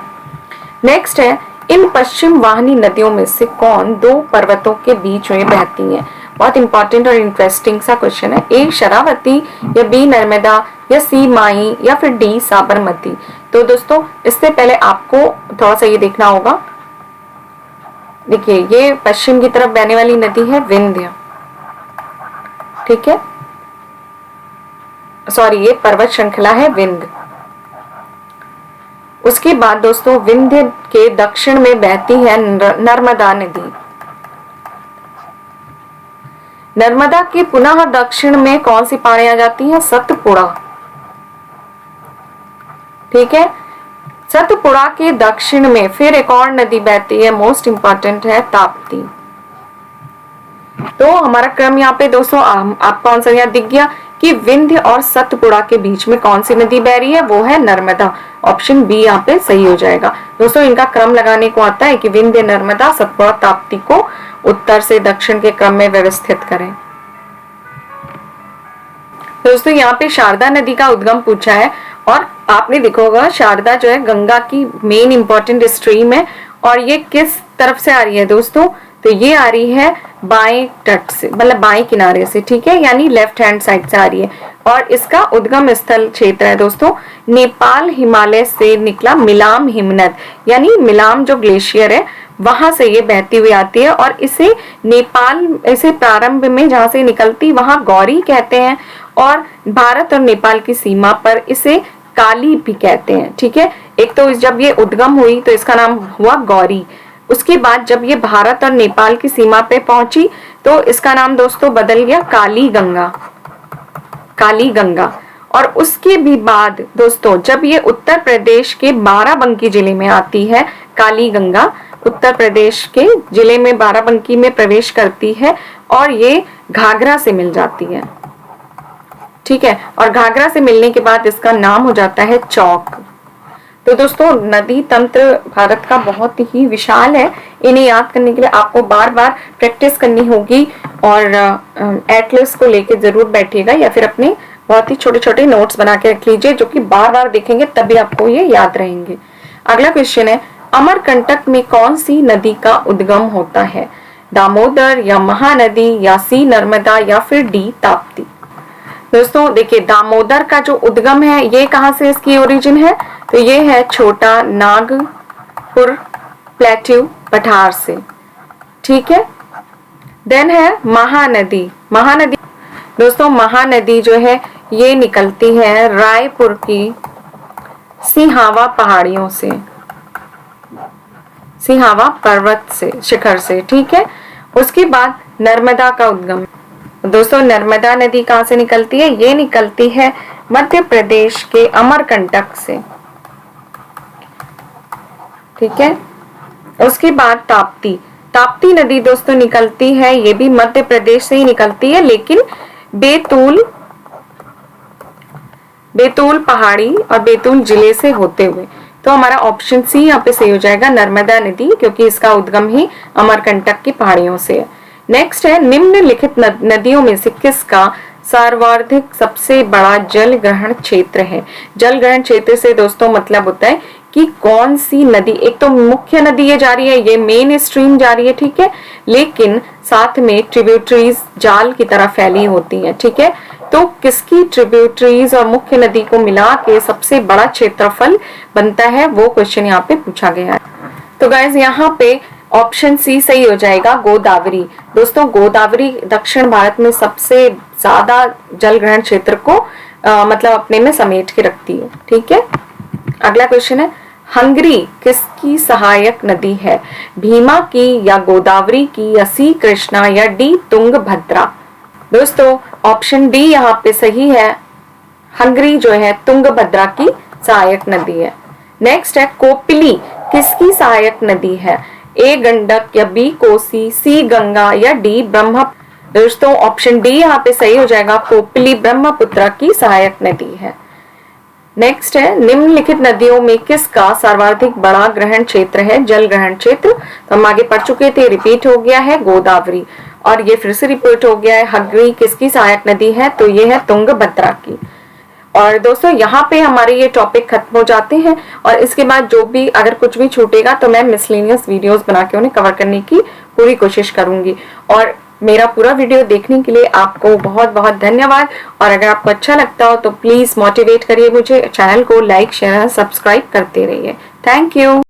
नेक्स्ट है, इन पश्चिम वाहिनी नदियों में से कौन दो पर्वतों के बीच में बहती है? बहुत इंपॉर्टेंट और इंटरेस्टिंग सा क्वेश्चन है। ए शरावती या बी नर्मदा या सी माई या फिर डी साबरमती। तो दोस्तों इससे पहले आपको थोड़ा सा ये देखना होगा, देखिए ये पश्चिम की तरफ बहने वाली नदी है विंध्य, ठीक है, सॉरी ये पर्वत श्रृंखला है विंध्य। उसके बाद दोस्तों विंध्य के दक्षिण में बहती है नर्मदा नदी। नर्मदा के पुनः दक्षिण में कौन सी पहाड़ी आ जाती है? सतपुड़ा। ठीक है, सतपुड़ा के दक्षिण में फिर एक और नदी बहती है, मोस्ट इंपॉर्टेंट है ताप्ती। तो हमारा क्रम यहाँ पे दोस्तों आपको आंसर यहाँ दिख गया कि विंध्य और सतपुड़ा के बीच में कौन सी नदी बह रही है, वो है नर्मदा। ऑप्शन बी यहाँ पे सही हो जाएगा। दोस्तों इनका क्रम लगाने को आता है कि विंध्य, नर्मदा, सतपुड़ा, ताप्ती को उत्तर से दक्षिण के क्रम में व्यवस्थित करें। दोस्तों यहाँ पे शारदा नदी का उद्गम पूछा है और आपने देखा होगा शारदा जो है गंगा की मेन इंपॉर्टेंट स्ट्रीम है और ये किस तरफ से आ रही है दोस्तों, तो ये आ रही है बाएं तट से, मतलब बाएं किनारे से, ठीक है, यानी लेफ्ट हैंड साइड से आ रही है और इसका उद्गम स्थल क्षेत्र है दोस्तों नेपाल हिमालय से निकला मिलाम हिमनद, यानी मिलाम जो ग्लेशियर है वहां से ये बहती हुई आती है और इसे नेपाल, इसे प्रारंभ में जहां से निकलती वहां गौरी कहते हैं और भारत और नेपाल की सीमा पर इसे काली भी कहते हैं, ठीक है। एक तो जब ये उद्गम हुई तो इसका नाम हुआ गौरी, उसके बाद जब ये भारत और नेपाल की सीमा पे पहुंची तो इसका नाम दोस्तों बदल गया काली गंगा, काली गंगा। और उसके भी बाद दोस्तों जब ये उत्तर प्रदेश के बाराबंकी जिले में आती है, काली गंगा उत्तर प्रदेश के जिले में बाराबंकी में प्रवेश करती है और ये घाघरा से मिल जाती है, ठीक है, और घाघरा से मिलने के बाद इसका नाम हो जाता है चौक। तो दोस्तों नदी तंत्र भारत का बहुत ही विशाल है, इन्हें याद करने के लिए आपको बार बार प्रैक्टिस करनी होगी और एटलस को लेके जरूर बैठिएगा या फिर अपने बहुत ही छोटे छोटे नोट्स बना के रख लीजिए जो कि बार बार देखेंगे तभी आपको ये याद रहेंगे। अगला क्वेश्चन है, अमरकंटक में कौन सी नदी का उद्गम होता है, दामोदर या महानदी या सी नर्मदा या फिर डी ताप्ती। दोस्तों देखिए दामोदर का जो उद्गम है ये कहाँ से इसकी ओरिजिन है, तो ये है छोटा नागपुर प्लेट्यू पठार से, ठीक है। देन है महानदी, महानदी दोस्तों महानदी जो है ये निकलती है रायपुर की सिहावा पहाड़ियों से, सिहावा पर्वत से, शिखर से, ठीक है। उसके बाद नर्मदा का उद्गम, दोस्तों नर्मदा नदी कहाँ से निकलती है, ये निकलती है मध्य प्रदेश के अमरकंटक से, ठीक है। उसके बाद ताप्ती, ताप्ती नदी दोस्तों निकलती है, ये भी मध्य प्रदेश से ही निकलती है लेकिन बैतूल पहाड़ी और बैतूल जिले से होते हुए, तो हमारा ऑप्शन सी यहाँ पे सही हो जाएगा नर्मदा नदी, क्योंकि इसका उद्गम ही अमरकंटक की पहाड़ियों से है। नेक्स्ट है, निम्नलिखित नदियों में से किसका सर्वाधिक सबसे बड़ा जल ग्रहण क्षेत्र है। जल ग्रहण क्षेत्र से दोस्तों मतलब होता है कि कौन सी नदी, एक तो मुख्य नदी ये जा रही है, ये मेन स्ट्रीम जा रही है, ठीक है, लेकिन साथ में ट्रिब्यूटरीज जाल की तरह फैली होती हैं, ठीक है। तो किसकी ट्रिब्यूटरीज और मुख्य नदी को मिला के सबसे बड़ा क्षेत्रफल बनता है, वो क्वेश्चन यहाँ पे पूछा गया है। तो गाइज यहाँ पे ऑप्शन सी सही हो जाएगा, गोदावरी। दोस्तों गोदावरी दक्षिण भारत में सबसे ज्यादा जल ग्रहण क्षेत्र को मतलब अपने में समेट के रखती है, ठीक है। अगला क्वेश्चन है, हंगरी किसकी सहायक नदी है, भीमा की या गोदावरी की या सी कृष्णा या डी तुंगभद्रा। दोस्तों ऑप्शन डी यहाँ पे सही है, हंगरी जो है तुंगभद्रा की सहायक नदी है। नेक्स्ट है, कोपिली किसकी सहायक नदी है, ए गंडक या बी कोसी, सी गंगा या डी ब्रह्मपुत्र। दोस्तों ऑप्शन डी यहाँ पे सही हो जाएगा, कोपिली ब्रह्मपुत्र की सहायक नदी है। नेक्स्ट है, निम्नलिखित नदियों में किसका सर्वाधिक बड़ा ग्रहण क्षेत्र है, जल ग्रहण क्षेत्र। तो हम आगे पढ़ चुके थे, रिपीट हो गया है गोदावरी, और ये फिर से रिपीट हो गया है, हंगरी किसकी सहायक नदी है, तो ये है तुंगभद्रा की। और दोस्तों यहाँ पे हमारे ये टॉपिक खत्म हो जाते हैं और इसके बाद जो भी अगर कुछ भी छूटेगा तो मैं मिसलेनियस वीडियोस बना के उन्हें कवर करने की पूरी कोशिश करूंगी। और मेरा पूरा वीडियो देखने के लिए आपको बहुत बहुत धन्यवाद। और अगर आपको अच्छा लगता हो तो प्लीज मोटिवेट करिए मुझे, चैनल को लाइक शेयर सब्सक्राइब करते रहिए। Thank you.